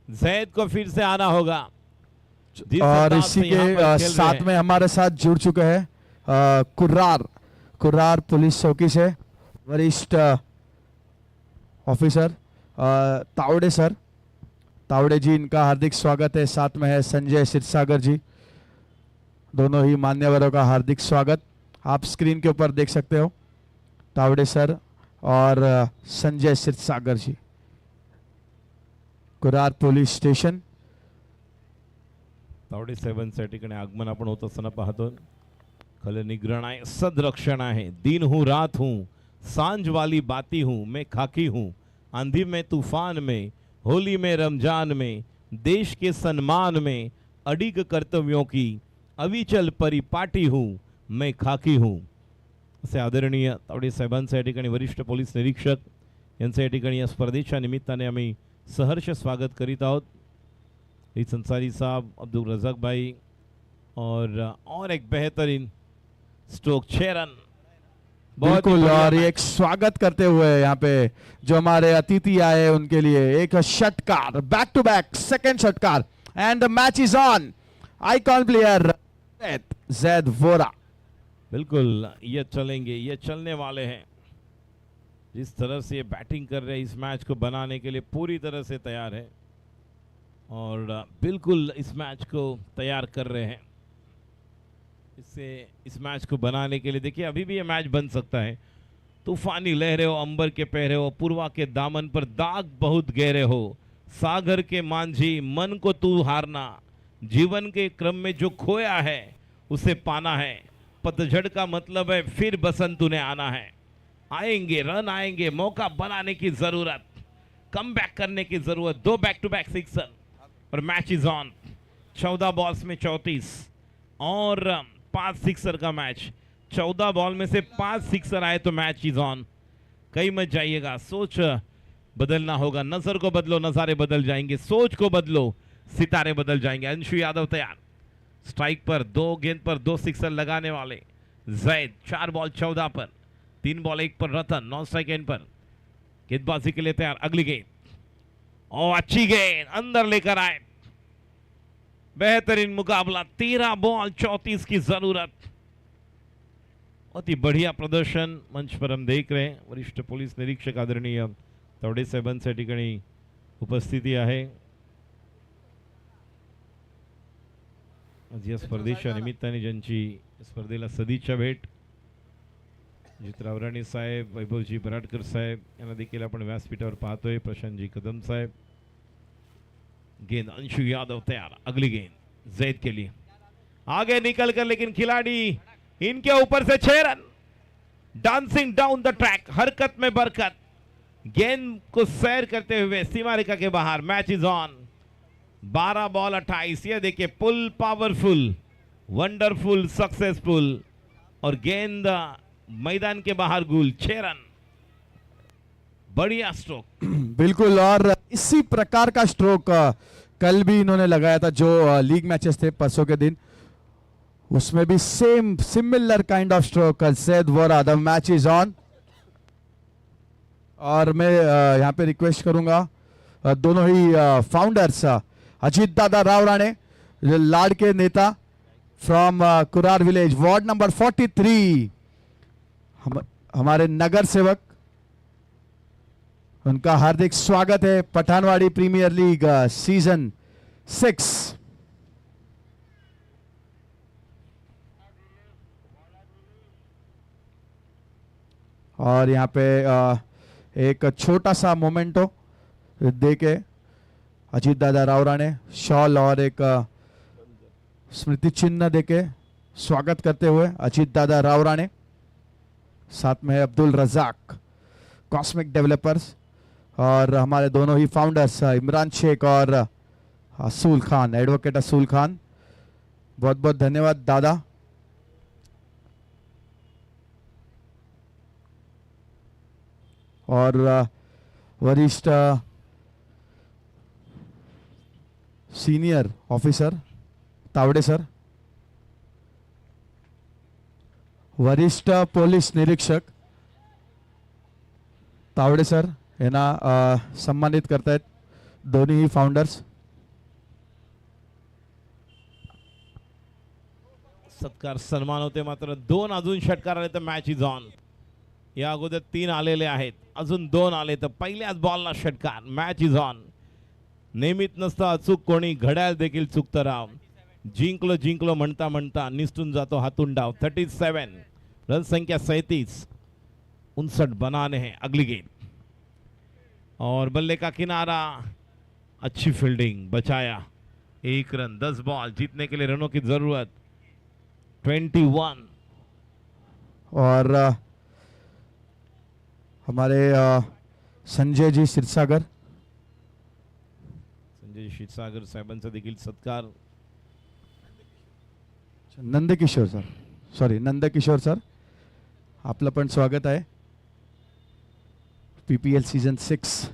जैद को फिर से आना होगा। और इसी के साथ में हमारे साथ जुड़ चुके हैं कुर्रार पुलिस चौकी से वरिष्ठ ऑफिसर तावड़े सर। तावड़े जी, इनका हार्दिक स्वागत है। साथ में है संजय क्षीरसागर जी। दोनों ही मान्यवरों का हार्दिक स्वागत। आप स्क्रीन के ऊपर देख सकते हो तावड़े सर और संजय क्षीरसागर जी, कुर्रार पोलीस स्टेशन। तावडे 7 च्या ठिकाणी आगमन आपण होत असताना पाहतो। खल निग्रहण आहे, सदरक्षण आहे। दिन हूँ रात हूँ, सांझ वाली बाती हूँ, मैं खाकी हूँ। आंधी में तूफान में, होली में रमजान में, देश के सम्मान में, अडिग कर्तव्यों की अविचल परिपाटी हूँ, मैं खाकी हूँ। असे आदरणीय तावडे साहेबांच्या ठिकाणी वरिष्ठ पोलीस निरीक्षक यांच्या ठिकाणी या स्पर्धेच्या निमित्ताने आम्ही सहर्ष स्वागत करीत आहोत। संसारी साहब, अब्दुल रज़ाक भाई और एक बेहतरीन स्ट्रोक, 6 रन। बिल्कुल, और एक स्वागत करते हुए यहाँ पे जो हमारे अतिथि आए उनके लिए एक षटकार, बैक टू बैक सेकंड षटकार, and the match is on. Icon player Zaid Vora. बिल्कुल, ये चलेंगे, ये चलने वाले हैं। जिस तरह से ये बैटिंग कर रहे हैं, इस मैच को बनाने के लिए पूरी तरह से तैयार है और बिल्कुल इस मैच को तैयार कर रहे हैं। इस मैच को बनाने के लिए देखिए अभी भी ये मैच बन सकता है। तूफानी लहरें हो, अंबर के पहरे हो, पूर्वा के दामन पर दाग बहुत गहरे हो, सागर के मांझी मन को तू हारना, जीवन के क्रम में जो खोया है उसे पाना है। पतझड़ का मतलब है फिर बसंत तूने आना है। आएंगे रन, आएंगे, मौका बनाने की जरूरत, कम बैक करने की जरूरत। 2 बैक टू बैक सिक्सर और मैच इज ऑन। 14 बॉल्स में 34 और 5 सिक्सर का मैच। 14 बॉल में से 5 सिक्सर आए तो मैच इज ऑन। कहीं मत जाइएगा, सोच बदलना होगा। नजर को बदलो, नजारे बदल जाएंगे। सोच को बदलो, सितारे बदल जाएंगे। अंशु यादव तैयार, स्ट्राइक पर 2 गेंद पर 2 सिक्सर लगाने वाले। जैद 4 बॉल 14 पर 3 बॉल 1 पर रतन नॉन स्ट्राइक एंड पर गेंदबाजी के लिए तैयार। अगली गेंद और अच्छी गेंद अंदर लेकर आए। बेहतरीन मुकाबला। 13 बॉल 34 की जरूरत। बहुत ही बढ़िया प्रदर्शन मंच पर हम देख रहे हैं। वरिष्ठ पोलीस निरीक्षक आदरणीय तवडे साहेबांच्या ठिकाणी उपस्थिती आहे। आज या स्पर्धेच्या निमित्ताने ज्यांची स्पर्धेला सदिच्छा भेट जित रावराणी साहेब, वैभवजी बराडकर साहेब यांना देखील आपण व्यासपीठावर पाहतोय। प्रशांतजी कदम साहेब। गेंद अंशु यादव तैयार। अगली गेंद जैद के लिए आगे निकल कर, लेकिन खिलाड़ी इनके ऊपर से 6 run. Dancing down the track, हरकत में बरकत, गेंद को सैर करते हुए सीमा रेखा के बाहर। Match is on. 12 बॉल 28। ये देखिए पुल पावरफुल, वंडरफुल, सक्सेसफुल और गेंद मैदान के बाहर गुल। 6 रन, बढ़िया स्ट्रोक। बिल्कुल, और इसी प्रकार का स्ट्रोक कल भी इन्होंने लगाया था जो लीग मैचेस थे परसों के दिन, उसमें भी same similar kind of stroke. कल Saeed Vora, the match is on. और मैं यहाँ पे रिक्वेस्ट करूंगा दोनों ही फाउंडर्स अजीत दादा रावराणे, लाड के नेता from Kurar village, ward number 43, हमारे नगर सेवक, उनका हार्दिक स्वागत है पठानवाड़ी प्रीमियर लीग सीजन 6। और यहाँ पे एक छोटा सा मोमेंटो देके अजीत दादा रावराणे शॉल और एक स्मृति चिन्ह देके स्वागत करते हुए अजीत दादा रावराणे। साथ में है अब्दुल रजाक, कॉस्मिक डेवलपर्स, और हमारे दोनों ही फाउंडर्स इमरान शेख और असूल खान, एडवोकेट असूल खान। बहुत बहुत धन्यवाद दादा। और वरिष्ठ सीनियर ऑफिसर तावड़े सर, वरिष्ठ पोलीस निरीक्षक तावड़े सर यांना सम्मानित करतायत दोन्ही फाउंडर्स। सत्कार सन्मान होते, मात्र 2 अजून षटकार आले तर मॅच इज ऑन। या अगोदर 3 आलेले आहेत, अजून 2 आले तर पहिल्याच बॉलला षटकार। Match is on. नेहमीच नसतं अचूक कोणी, घड्याळ देखील चुकतं राव। जिंकलो जिंकलो म्हणता म्हणता निसटून जातो हातून डाव। 37 रन संख्या 37, 59 बनाने हैं। अगली गेंद और बल्ले का किनारा, अच्छी फील्डिंग, बचाया। 1 रन, 10 बॉल, जीतने के लिए रनों की जरूरत 21। और हमारे संजय जी क्षीरसागर, संजय क्षीरसागर साहेबांचा देखील सत्कार। Nandkishor sir, sorry Nandkishor sir, आपलं पण स्वागत आहे पीपीएल सीजन 6।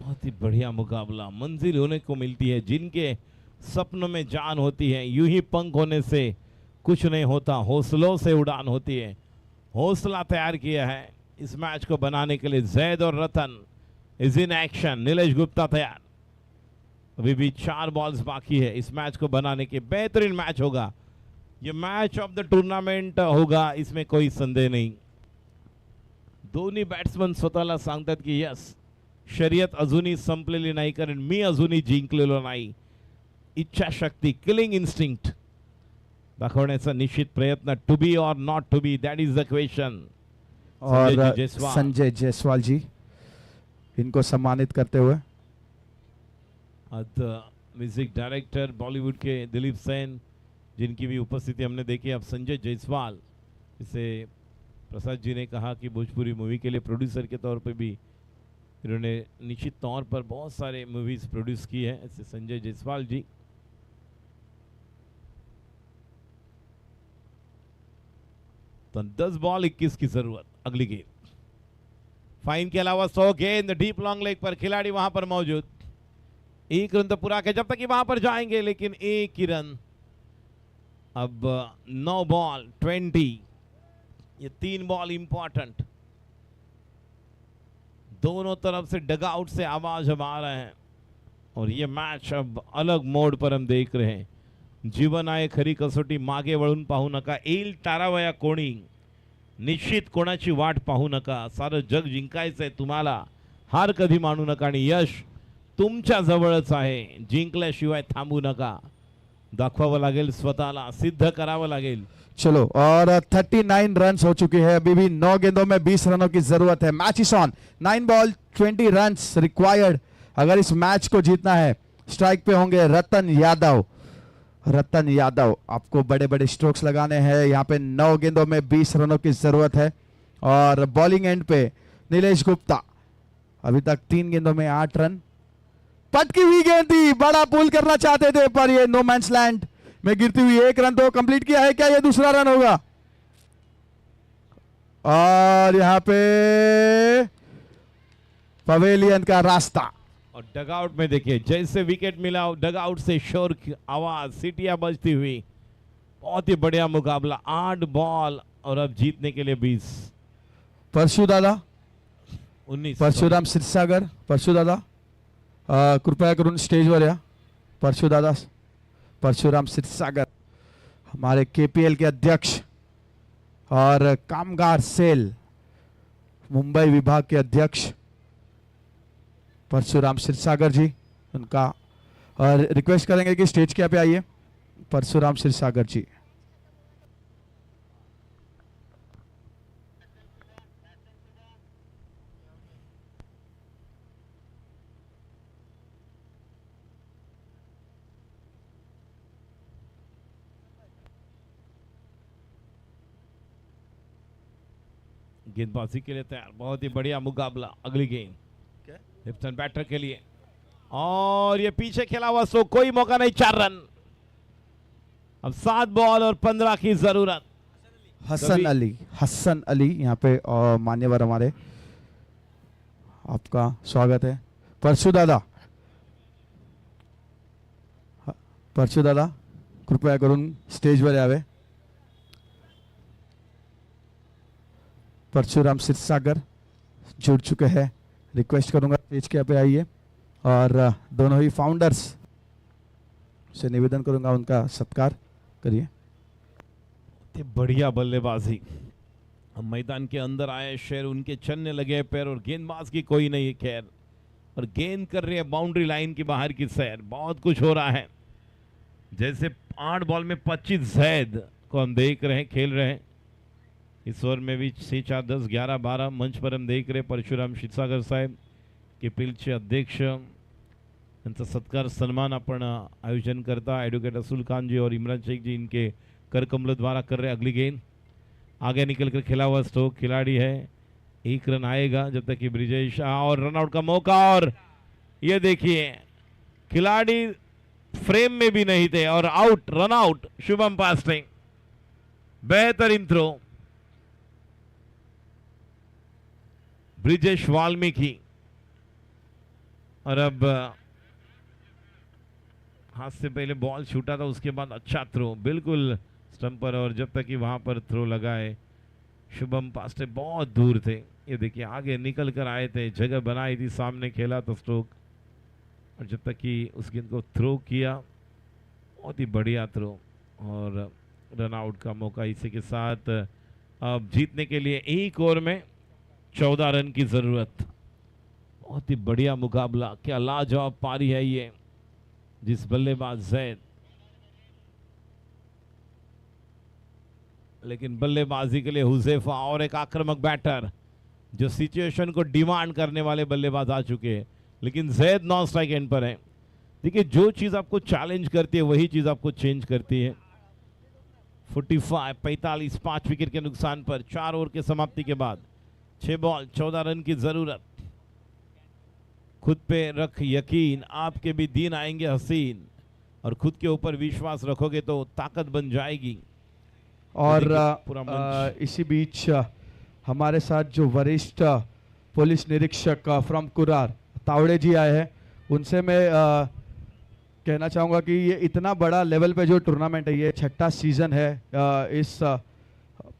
बहुत ही बढ़िया मुकाबला। मंजिल होने को मिलती है, जिनके सपनों में जान होती है, यूं ही पंख होने से कुछ नहीं होता, हौसलों से उड़ान होती है। हौसला तैयार किया है इस मैच को बनाने के लिए। जैद और Ratan is in action. Nilesh Gupta तैयार। अभी भी 4 बॉल्स बाकी है इस मैच को बनाने के। बेहतरीन मैच होगा, ये मैच ऑफ द टूर्नामेंट होगा, इसमें कोई संदेह नहीं। दोन्ही बॅट्समन स्वतःला सांगतात की यस, शर्यत अजूनही संपलेली नाही, कारण मी अजूनही जिंकलेलो नाही। इच्छाशक्ती, किलिंग इन्स्टिंक्ट दाखवण्याचा निश्चित प्रयत्न। To be or not to be, that is the question. और संजय जायसवाल जी, इनको सम्मानित करते हुए म्यूजिक डायरेक्टर बॉलीवुड के दिलीप सेन, जिनकी भी उपस्थिति हमने देखी। अब संजय जायसवाल, इसे प्रसाद जी ने कहा कि भोजपुरी मूवी के लिए प्रोड्यूसर के तौर पे भी इन्होंने निश्चित तौर पर बहुत सारे मूवीज प्रोड्यूस की है। ऐसे संजय जायसवाल जी। तो 10 बॉल 21 की जरूरत। अगली गेंद फाइन के अलावा 100 गेंद डीप लॉन्ग लेग पर, खिलाड़ी वहां पर मौजूद। 1 रन तो पूरा के जब तक कि वहां पर जाएंगे, लेकिन 1 ही रन। अब 9 बॉल 20, ये 3 बॉल इंपॉर्टेंट, दोनों तरफ से डगआउट से आवाज अब आ रहे हैं और ये मैच अब अलग मोड पर हम देख रहे हैं. जीवन आहे खरी कसोटी, मागे वळून पाहू नका, येईल तारावया कोणी, निश्चित कोणाची वाट पाहू नका, सारं जग जिंकायचंय तुम्हाला, हार कधी मानू नका आणि यश तुमच्या जवळच आहे, जिंकल्याशिवाय थांबू नका, दाखवावं लागेल, स्वतःला सिद्ध करावं लागेल. चलो, और 39 रन्स हो चुके हैं. अभी भी 9 गेंदों में 20 रनों की जरूरत है. Match is on. 9 ball 20 runs required. अगर इस मैच को जीतना है, स्ट्राइक पे होंगे रतन यादव. रतन यादव, आपको बड़े बड़े स्ट्रोक्स लगाने हैं. यहाँ पे 9 गेंदों में 20 रनों की जरूरत है. और बॉलिंग एंड पे नीलेश गुप्ता, अभी तक 3 गेंदों में 8 रन. पटकी हुई गेंद थी, बड़ा पुल करना चाहते थे पर ये नो मैंस लैंड में गिरती हुई 1 रन तो कंप्लीट किया है. क्या ये दूसरा रन होगा? और यहां पे पवेलियन का रास्ता. और डगआउट में देखिए, जैसे विकेट मिला डगआउट से शोर की आवाज, सीटियां बजती हुई. बहुत ही बढ़िया मुकाबला. 8 बॉल और अब जीतने के लिए 20. परशु दादा, 19. परशुराम क्षीरसागर, परशु दादा कृपया करून स्टेजवर या. परशु दादा, परशुराम क्षीरसागर, हमारे केपीएल के अध्यक्ष और कामगार सेल मुंबई विभाग के अध्यक्ष परशुराम क्षीरसागर जी, उनका और रिक्वेस्ट करेंगे कि स्टेज के पे आइए. परशुराम क्षीरसागर जी. गेंदबाजी के लिए तैयार, बहुत ही बढ़िया मुकाबला. अगली गेंद लिप्टन बैटर के लिए और ये पीछे खेला हुआ स्ट्रोक, कोई मौका नहीं. 4 रन. अब 7 बॉल और 15 की जरूरत. हसन अली, हसन अली यहाँ पे और मान्यवर हमारे, आपका स्वागत है. परशु दादा, परशु दादा कृपया करून स्टेजवर यावे. परशुराम क्षीरसागर जुड़ चुके हैं. रिक्वेस्ट करूंगा स्टेज के पे आइए और दोनों ही फाउंडर्स से निवेदन करूंगा उनका सत्कार करिए. बढ़िया बल्लेबाजी. हम मैदान के अंदर आए, शेर उनके चलने लगे पैर और गेंदबाज की कोई नहीं खैर, और गेंद कर रही है बाउंड्री लाइन की बाहर की सैर. बहुत कुछ हो रहा है. जैसे 8 बॉल में 25 जैद को हम देख रहे हैं, खेल रहे हैं. इस ओवर में भी 6, 4, 10, 11, 12 मंच पर हम देख रहे परशुराम क्षीरसागर साहेब केपीएलचे अध्यक्ष, यांचा सत्कार सन्मान आपण आयोजन करता एडवोकेट असूल खान जी और इमरान शेख जी इनके कर कमलों द्वारा कर रहे. अगली गेंद आगे निकल कर खेला हुआ स्ट्रोक, खिलाड़ी है. 1 रन आएगा जब तक कि ब्रिजेश और रनआउट का मौका. और ये देखिए खिलाड़ी फ्रेम में भी नहीं थे और out, run out. Shubham past, बेहतरीन थ्रो. ब्रिजेश वाल्मीकि, और अब हाथ से पहले बॉल छूटा था, उसके बाद अच्छा थ्रो बिल्कुल स्टंप पर, और जब तक कि वहां पर थ्रो लगाए शुभम पास्टे बहुत दूर थे. ये देखिए आगे निकल कर आए थे, जगह बनाई थी, सामने खेला तो स्ट्रोक, और जब तक कि उस गेंद को थ्रो किया, बहुत ही बढ़िया थ्रो और रन आउट का मौका. इसी के साथ अब जीतने के लिए 1 ओवर में 14 रन की जरूरत. बहुत ही बढ़िया मुकाबला. क्या लाजवाब पारी है ये, जिस बल्लेबाज जैद, लेकिन बल्लेबाजी के लिए हुजैफा और एक आक्रामक बैटर, जो सिचुएशन को डिमांड करने वाले बल्लेबाज आ चुके हैं. लेकिन जैद नॉन स्ट्राइक एंड पर है. देखिए जो चीज आपको चैलेंज करती है वही चीज आपको चेंज करती है. 45 5 विकेट के नुकसान पर 4 ओवर के समाप्ति के बाद 6 बॉल 14 रन की जरूरत. खुद पे रख यकीन, आपके भी दिन आएंगे हसीन, और खुद के ऊपर विश्वास रखोगे तो ताकत बन जाएगी. और इसी बीच हमारे साथ जो वरिष्ठ पुलिस निरीक्षक फ्रॉम कुरार तावड़े जी आए हैं, उनसे मैं कहना चाहूँगा कि ये इतना बड़ा लेवल पे जो टूर्नामेंट है, ये 6ठा सीजन है इस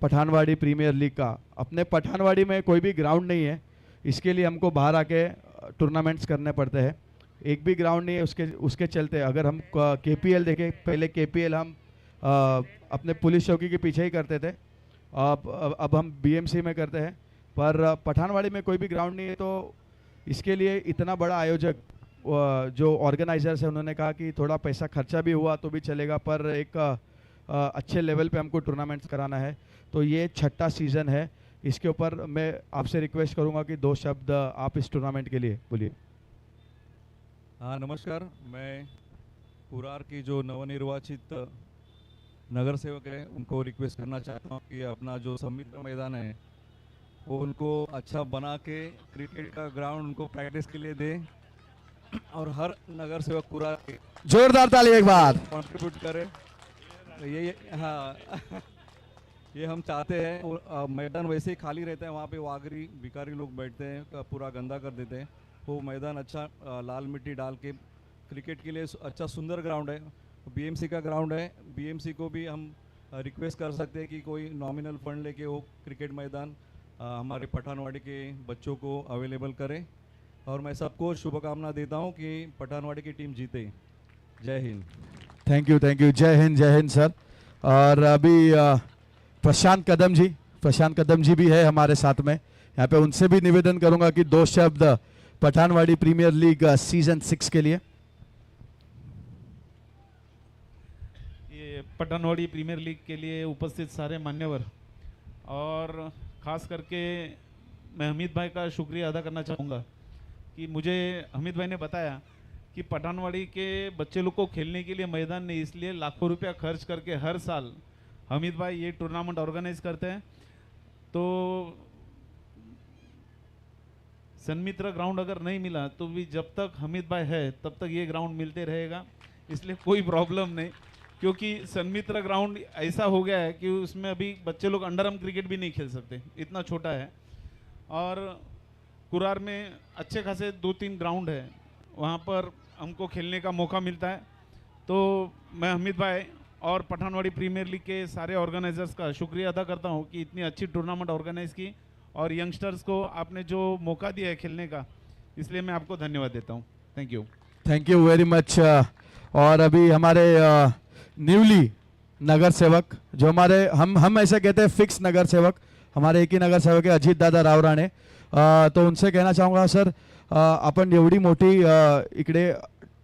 पठानवाड़ी प्रीमियर लीग का। अपने पठानवाड़ी में कोई भी ग्राउंड नहीं है, इसके लिए हमको बाहर आके टूर्नामेंट्स करने पड़ते हैं। एक भी ग्राउंड नहीं है, उसके उसके चलते अगर हम केपीएल देखें, पहले केपीएल हम अपने पुलिस चौकी के पीछे ही करते थे, अब हम बीएमसी में करते हैं। पर पठानवाड़ी में कोई भी ग्राउंड नहीं है, तो इसके लिए इतना बड़ा आयोजक जो ऑर्गेनाइजर्स है उन्होंने कहा कि थोड़ा पैसा खर्चा भी हुआ तो भी चलेगा, पर एक अच्छे लेवल पे हमको टूर्नामेंट्स कराना है। तो ये छठा सीज़न है, इसके ऊपर मैं आपसे रिक्वेस्ट करूंगा कि 2 शब्द आप इस टूर्नामेंट के लिए बोलिए। हाँ नमस्कार, मैं कुरार की जो नवनिर्वाचित नगर सेवक है उनको रिक्वेस्ट करना चाहता हूँ कि अपना जो सम्मिलित मैदान है वो उनको अच्छा बना के क्रिकेट का ग्राउंड उनको प्रैक्टिस के लिए दे और हर नगर सेवक कुरार के जोरदार ताली एक बार। कंट्रीब्यूट करे। ये हाँ ये हम चाहते हैं। मैदान वैसे ही खाली रहता है, वहाँ पे वागरी भिखारी लोग बैठते हैं, पूरा गंदा कर देते हैं। वो मैदान अच्छा लाल मिट्टी डाल के क्रिकेट के लिए अच्छा सुंदर ग्राउंड है। बीएमसी का ग्राउंड है, बीएमसी को भी हम रिक्वेस्ट कर सकते हैं कि कोई नॉमिनल फंड लेके वो क्रिकेट मैदान हमारे पठानवाड़ी के बच्चों को अवेलेबल करें। और मैं सबको शुभकामना देता हूं कि पठानवाड़ी की टीम जीते। जय हिंद। थैंक यू, जय हिंद सर। और अभी प्रशांत कदम जी भी है हमारे साथ में, यहाँ पे उनसे भी निवेदन करूंगा कि 2 शब्द पठानवाड़ी प्रीमियर लीग सीजन 6 के लिए। ये पठानवाड़ी प्रीमियर लीग के लिए उपस्थित सारे मान्यवर और ख़ास करके मैं हमीद भाई का शुक्रिया अदा करना चाहूँगा कि मुझे हमीद भाई ने बताया कि पठानवाड़ी के बच्चे लोग को खेलने के लिए मैदान नहीं, इसलिए लाखों रुपया खर्च करके हर साल हमीद भाई ये टूर्नामेंट ऑर्गेनाइज करते हैं। तो सन्मित्र ग्राउंड अगर नहीं मिला तो भी जब तक हमीद भाई है तब तक ये ग्राउंड मिलते रहेगा, इसलिए कोई प्रॉब्लम नहीं। क्योंकि सन्मित्र ग्राउंड ऐसा हो गया है कि उसमें अभी बच्चे लोग अंडरआर्म क्रिकेट भी नहीं खेल सकते, इतना छोटा है। और कुरार में अच्छे खासे 2-3 ग्राउंड है, वहाँ पर हमको खेलने का मौका मिलता है। तो मैं हमीद भाई और पठानवाड़ी प्रीमियर लीग के सारे ऑर्गेनाइजर्स का शुक्रिया अदा करता हूँ कि इतनी अच्छी टूर्नामेंट ऑर्गेनाइज की और यंगस्टर्स को आपने जो मौका दिया है खेलने का, इसलिए मैं आपको धन्यवाद देता हूँ। Thank you very much. और अभी हमारे न्यूली नगर सेवक, जो हमारे हम ऐसे कहते हैं फिक्स नगर सेवक, हमारे एक ही नगर सेवक है अजित दादा राव राणे। तो उनसे कहना चाहूँगा सर, आपण एवढी मोठी इकडे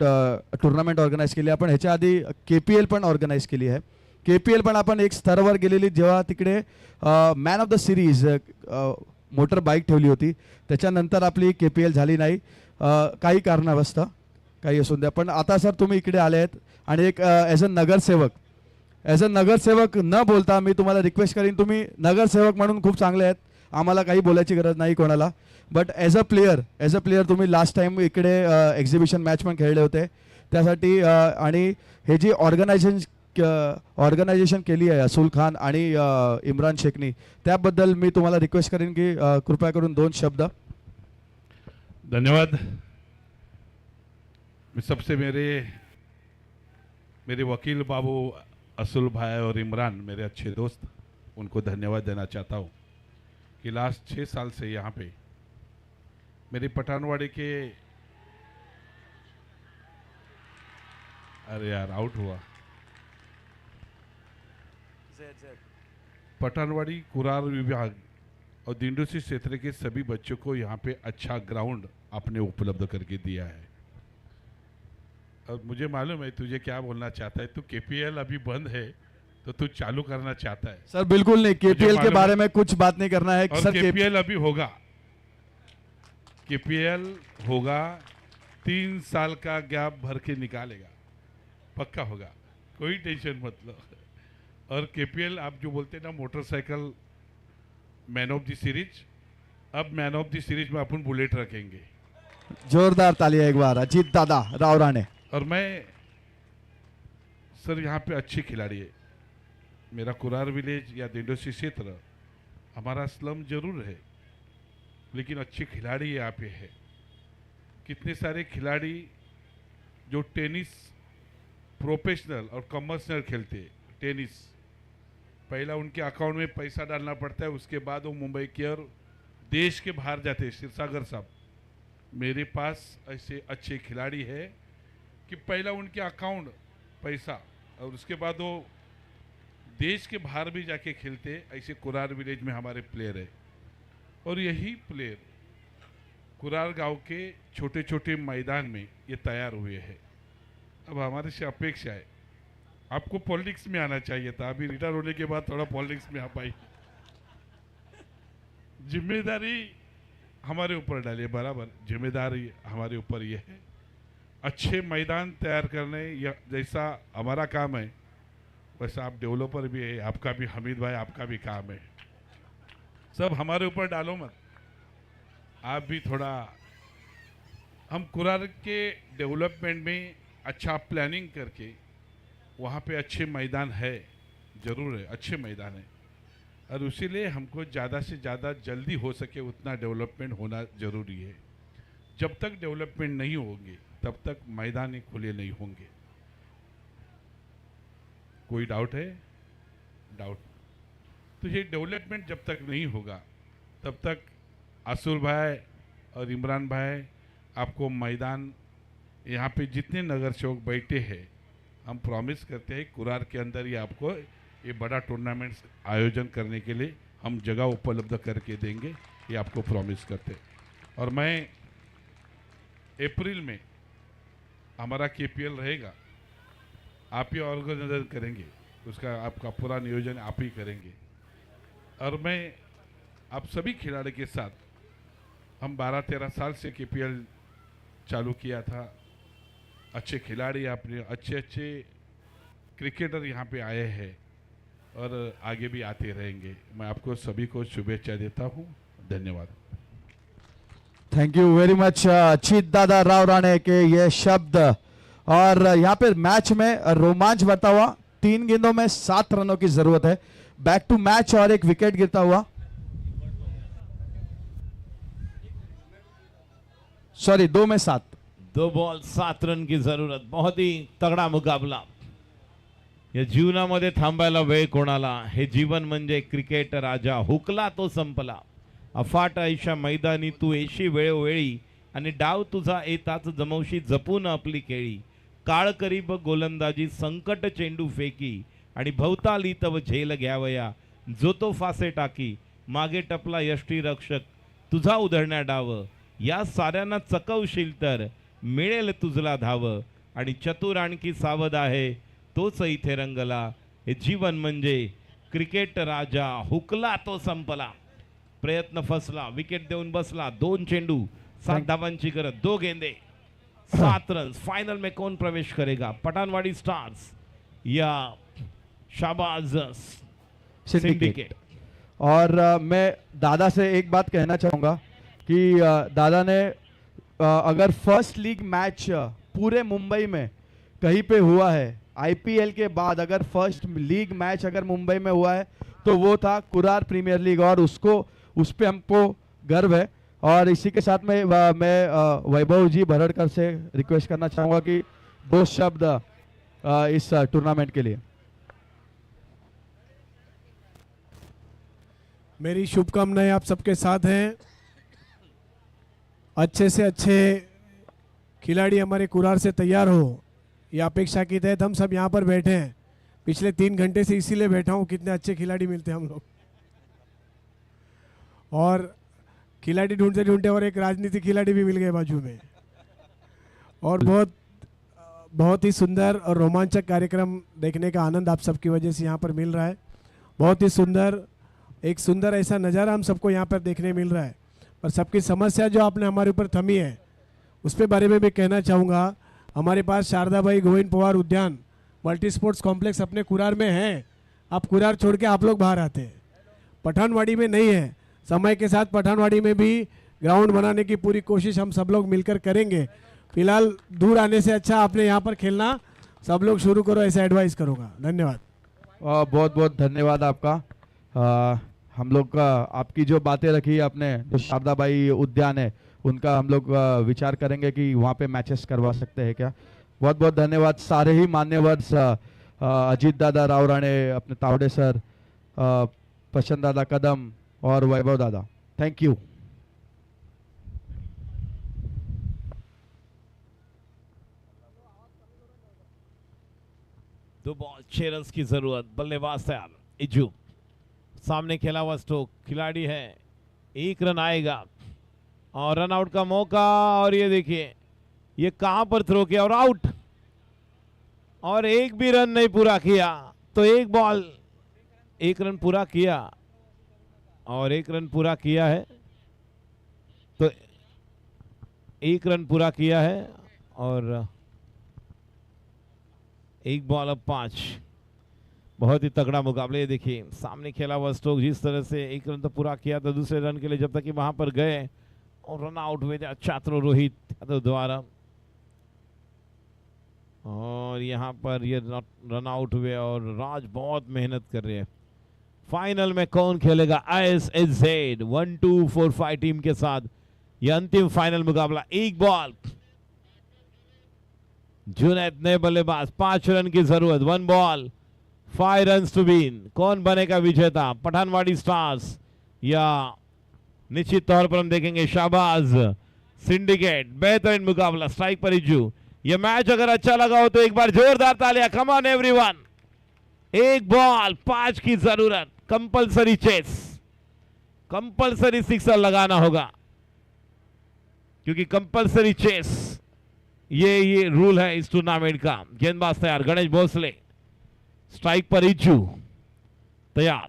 टूर्नामेंट ऑर्गनाईज केली, आपण ह्याच्या आधी केपीएल पण ऑर्गनाईज केली आहे। केपीएल पण आपण एक स्तरावर गेलेली, जेव्हा तिकडे man of the series motor bike ठेवली होती, त्याच्यानंतर आपली केपीएल झाली नाही काही कारणावस्तव, काही असून द्या। पण आता सर तुम्ही इकडे आले आहेत आणि एक ॲज अ नगरसेवक न बोलता मी तुम्हाला रिक्वेस्ट करीन, तुम्ही नगरसेवक म्हणून खूप चांगले आहेत, आम्हाला काही बोलायची गरज नाही कोणाला, बट ॲज अ प्लेयर तुम्ही लास्ट टाइम इकडे एक्झिबिशन मॅच पण खेळले होते, त्यासाठी आणि हे जी ऑर्गनायझेशन केली आहे असुल खान आणि इम्रान शेखनी, त्याबद्दल मी तुम्हाला रिक्वेस्ट करीन की कृपया करून 2 शब्द। धन्यवाद। सबसे मेरे वकील बाबू असुल भाई और इमरान मेरे अच्छे दोस्त, उनको धन्यवाद देना चाहता हूँ कि लास्ट 6 साल से यहाँ पे मेरी पठानवाड़ी के, अरे यार आउट हुआ, पठानवाड़ी कुरार विभाग और दिंडोसी क्षेत्र के सभी बच्चों को यहाँ पे अच्छा ग्राउंड आपने उपलब्ध करके दिया है। और मुझे मालूम है तुझे क्या बोलना चाहता है, तू केपीएल अभी बंद है तो तू चालू करना चाहता है। सर बिल्कुल नहीं, केपीएल के बारे में कुछ बात नहीं करना है और सर। केपीएल अभी होगा, केपीएल होगा, 3 साल का गैप भर के निकालेगा, पक्का होगा, कोई टेंशन मत लो। और केपीएल आप जो बोलते हैं ना motorcycle man of the series, अब मैन ऑफ द सीरीज में अपन बुलेट रखेंगे। जोरदार तालियां एक बार अजीत दादा राव राणे। और मैं सर यहाँ पे अच्छे खिलाड़ी है, मेरा कुरार विलेज या दिंडोसी क्षेत्र हमारा स्लम जरूर है, लेकिन अच्छे खिलाड़ी यहाँ पे है। कितने सारे खिलाड़ी जो टेनिस प्रोफेशनल और कमर्शियल खेलते हैं, टेनिस पहला उनके अकाउंट में पैसा डालना पड़ता है, उसके बाद वो मुंबई के और देश के बाहर जाते हैं। क्षीरसागर साहब, मेरे पास ऐसे अच्छे खिलाड़ी है कि पहला उनके अकाउंट पैसा और उसके बाद वो देश के बाहर भी जाके खेलते। ऐसे कुरार विलेज में हमारे प्लेयर है और यही प्लेयर कुरार गांव के छोटे छोटे मैदान में ये तैयार हुए हैं। अब हमारे से अपेक्षा है, आपको पॉलिटिक्स में आना चाहिए था, अभी रिटायर होने के बाद थोड़ा पॉलिटिक्स में आ पाई। जिम्मेदारी हमारे ऊपर डालिए, बराबर जिम्मेदारी हमारे ऊपर ये है। अच्छे मैदान तैयार करने या जैसा हमारा काम है वैसा आप डेवलपर भी है, आपका भी हमीद भाई आपका भी काम है। सब हमारे ऊपर डालो मत, आप भी थोड़ा। हम कुरार के डेवलपमेंट में अच्छा प्लानिंग करके वहाँ पे अच्छे मैदान है, ज़रूर है, अच्छे मैदान है और इसीलिए हमको ज़्यादा से ज़्यादा जल्दी हो सके उतना डेवलपमेंट होना ज़रूरी है। जब तक डेवलपमेंट नहीं होंगे तब तक मैदान ही खुले नहीं होंगे। कोई डाउट है? डाउट। तो ये डेवलपमेंट जब तक नहीं होगा तब तक आसुर भाई और इमरान भाई आपको मैदान, यहाँ पे जितने नगर सेवक बैठे हैं, हम प्रॉमिस करते हैं कुरार के अंदर ही आपको ये बड़ा टूर्नामेंट्स आयोजन करने के लिए हम जगह उपलब्ध करके देंगे, ये आपको प्रॉमिस करते हैं। और मैं अप्रैल में हमारा केपीएल रहेगा, आप ही ऑर्गेनाइजर करेंगे, उसका आपका पूरा नियोजन आप ही करेंगे। और मैं आप सभी खिलाड़ी के साथ, हम 12-13 साल से केपीएल चालू किया था, अच्छे खिलाड़ी आपने, अच्छे अच्छे क्रिकेटर यहाँ पे आए हैं और आगे भी आते रहेंगे। मैं आपको सभी को शुभेच्छा देता हूँ, धन्यवाद। थैंक यू वेरी मच अचित दादा राव राणे के ये शब्द। और यहाँ पे मैच में रोमांच बढ़ता हुआ, 3 गेंदों में 7 रनों की जरूरत है, बैक टू मैच और एक विकेट गिरता हुआ, सॉरी 2 में 7, 2 बॉल 7 रन की जरूरत। बहुत ही तगडा मुकाबला। या जीवनामध्ये थांबायला वेळ कोणाला, हे जीवन म्हणजे क्रिकेट राजा, हुकला तो संपला। अफाट आयुष्या मैदानी तू येशी वेळोवेळी आणि डाव तुझा येताच जमवशी जपून आपली केळी। काळ करी बघ गोलंदाजी, संकट चेंडू फेकी आणि भवताली तव झेल घ्यावया, जो तो फासे टाकी, मागे टपला यष्टी रक्षक, तुझा उधळण्या डाव, या साऱ्यांना चकवशील तर मिळेल तुझला धाव, आणि चतुर आणखी सावध आहे तोच इथे रंगला। हे जीवन म्हणजे क्रिकेट राजा, हुकला तो संपला। प्रयत्न फसला, विकेट देऊन बसला, 2 चेंडू 7 धावांची गरज, 2 गेंदे 7 रन। फाइनल में कौन प्रवेश करेगा, पठानवाड़ी स्टार्स या शाहबाज सिंडिकेट? और मैं दादा से एक बात कहना चाहूँगा कि दादा ने अगर फर्स्ट लीग मैच पूरे मुंबई में कहीं पे हुआ है, आईपीएल के बाद अगर फर्स्ट लीग मैच अगर मुंबई में हुआ है तो वो था कुरार प्रीमियर लीग, और उस पे हमको गर्व है। और इसी के साथ में मैं वैभव जी भरड़कर से रिक्वेस्ट करना चाहूँगा कि 2 शब्द इस टूर्नामेंट के लिए। मेरी शुभकामनाएं आप सबके साथ हैं। अच्छे से अच्छे खिलाड़ी हमारे कुरार से तैयार हो, ये अपेक्षा के तहत हम सब यहाँ पर बैठे हैं। पिछले 3 घंटे से इसीलिए बैठा हूँ, कितने अच्छे खिलाड़ी मिलते हैं हम लोग। और खिलाड़ी ढूंढते ढूंढते और एक राजनीतिक खिलाड़ी भी मिल गए बाजू में। और बहुत ही सुंदर और रोमांचक कार्यक्रम देखने का आनंद आप सबकी वजह से यहाँ पर मिल रहा है। बहुत ही सुंदर, एक सुंदर ऐसा नज़ारा हम सबको यहाँ पर देखने मिल रहा है। और सबकी समस्या जो आपने हमारे ऊपर थमी है उस पे बारे में भी कहना चाहूँगा। हमारे पास शारदाबाई गोविंद पवार उद्यान मल्टी स्पोर्ट्स कॉम्प्लेक्स अपने कुरार में है। आप कुरार छोड़ के आप लोग बाहर आते हैं, पठानवाड़ी में नहीं है। समय के साथ पठानवाड़ी में भी ग्राउंड बनाने की पूरी कोशिश हम सब लोग मिलकर करेंगे। फिलहाल दूर आने से अच्छा आपने यहाँ पर खेलना सब लोग शुरू करो, ऐसा एडवाइस करूँगा। धन्यवाद। बहुत बहुत धन्यवाद आपका। हम लोग आपकी जो बातें रखी आपने, जो शारदाबाई उद्यान है उनका हम लोग विचार करेंगे कि वहाँ पे मैचेस करवा सकते हैं क्या। बहुत बहुत धन्यवाद सारे ही मान्यवर, अजीत दादा राव राणे, अपने तावड़े सर, प्रशांत दादा कदम और वैभव दादा। Thank you. दो बॉल 6 रन की जरूरत, बल्लेबाज तैयार इज्जू, सामने खेला हुआ स्टोक खिलाड़ी है, 1 रन आएगा और रन आउट का मौका, और ये देखिए ये कहां पर थ्रो किया और आउट, और एक भी रन नहीं पूरा किया, तो 1 बॉल 1 रन पूरा किया और 1 रन पूरा किया है, तो 1 रन पूरा किया है और 1 बॉल अब 5। बहुत ही तगड़ा मुकाबला। ये देखिए सामने खेला हुआ स्टोक जिस तरह से 1 रन तो पूरा किया था दूसरे रन के लिए, जब तक कि वहां पर गए और रन आउट हुए थे अच्छा थ्रो रोहित यादव द्वारा, और यहां पर ये रन आउट हुए और राज बहुत मेहनत कर रहे हैं। फाइनल में कौन खेलेगा ISSZ 1245 टीम के साथ, ये अंतिम फाइनल मुकाबला। 1 बॉल, जुनैद ने बल्लेबाज, 5 रन की जरूरत, 1 बॉल 5 रन टू विन। कौन बनेगा विजेता, पठानवाड़ी स्टार्स या निश्चित तौर पर हम देखेंगे शाहबाज सिंडिकेट। बेहतरीन मुकाबला, स्ट्राइक पर इज्जू। यह मैच अगर अच्छा लगा हो तो एक बार जोरदार तालियां, कम ऑन एवरीवन। 1 बॉल 5 की जरूरत, कंपलसरी चेस, कंपलसरी सिक्सर लगाना होगा क्योंकि कंपलसरी चेस ये रूल है इस टूर्नामेंट का। गेंदबाज तैयार गणेश भोसले, स्ट्राइक पर इज्जू तैयार,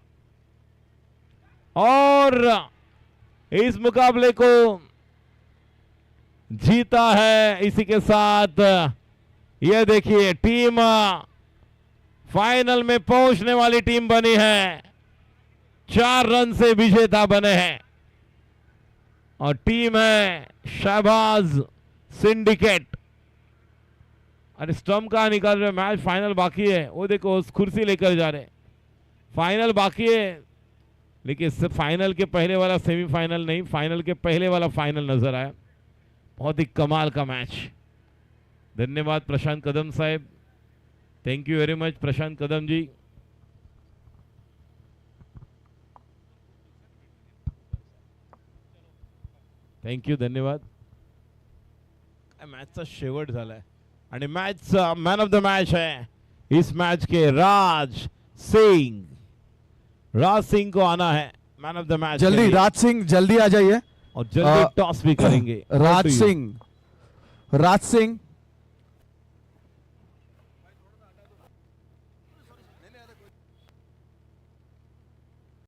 और इस मुकाबले को जीता है। इसी के साथ यह देखिए टीम फाइनल में पहुंचने वाली टीम बनी है, 4 रन से विजेता बने हैं, और टीम है शाहबाज सिंडिकेट। अरे स्टंप कहां निकाल रहे, मैच फाइनल बाकी है। वो देखो उस कुर्सी लेकर जा रहे, फाइनल बाकी है, लेकिन फाइनल के पहले वाला सेमीफाइनल नहीं, फाइनल के पहले वाला फाइनल नजर आया। बहुत ही कमाल का मैच। धन्यवाद प्रशांत कदम साहब, thank you very much Prashant Kadam ji. Thank you, धन्यवाद। मॅचचा शेवट झालाय आणि मॅचचा मॅन ऑफ द मैच है इस मैच के राज सिंह। राज सिंह को आना है मैन ऑफ द मैच। जल्दी राज सिंह जल्दी आ जाइए और जल्दी टॉस भी करेंगे। राज सिंह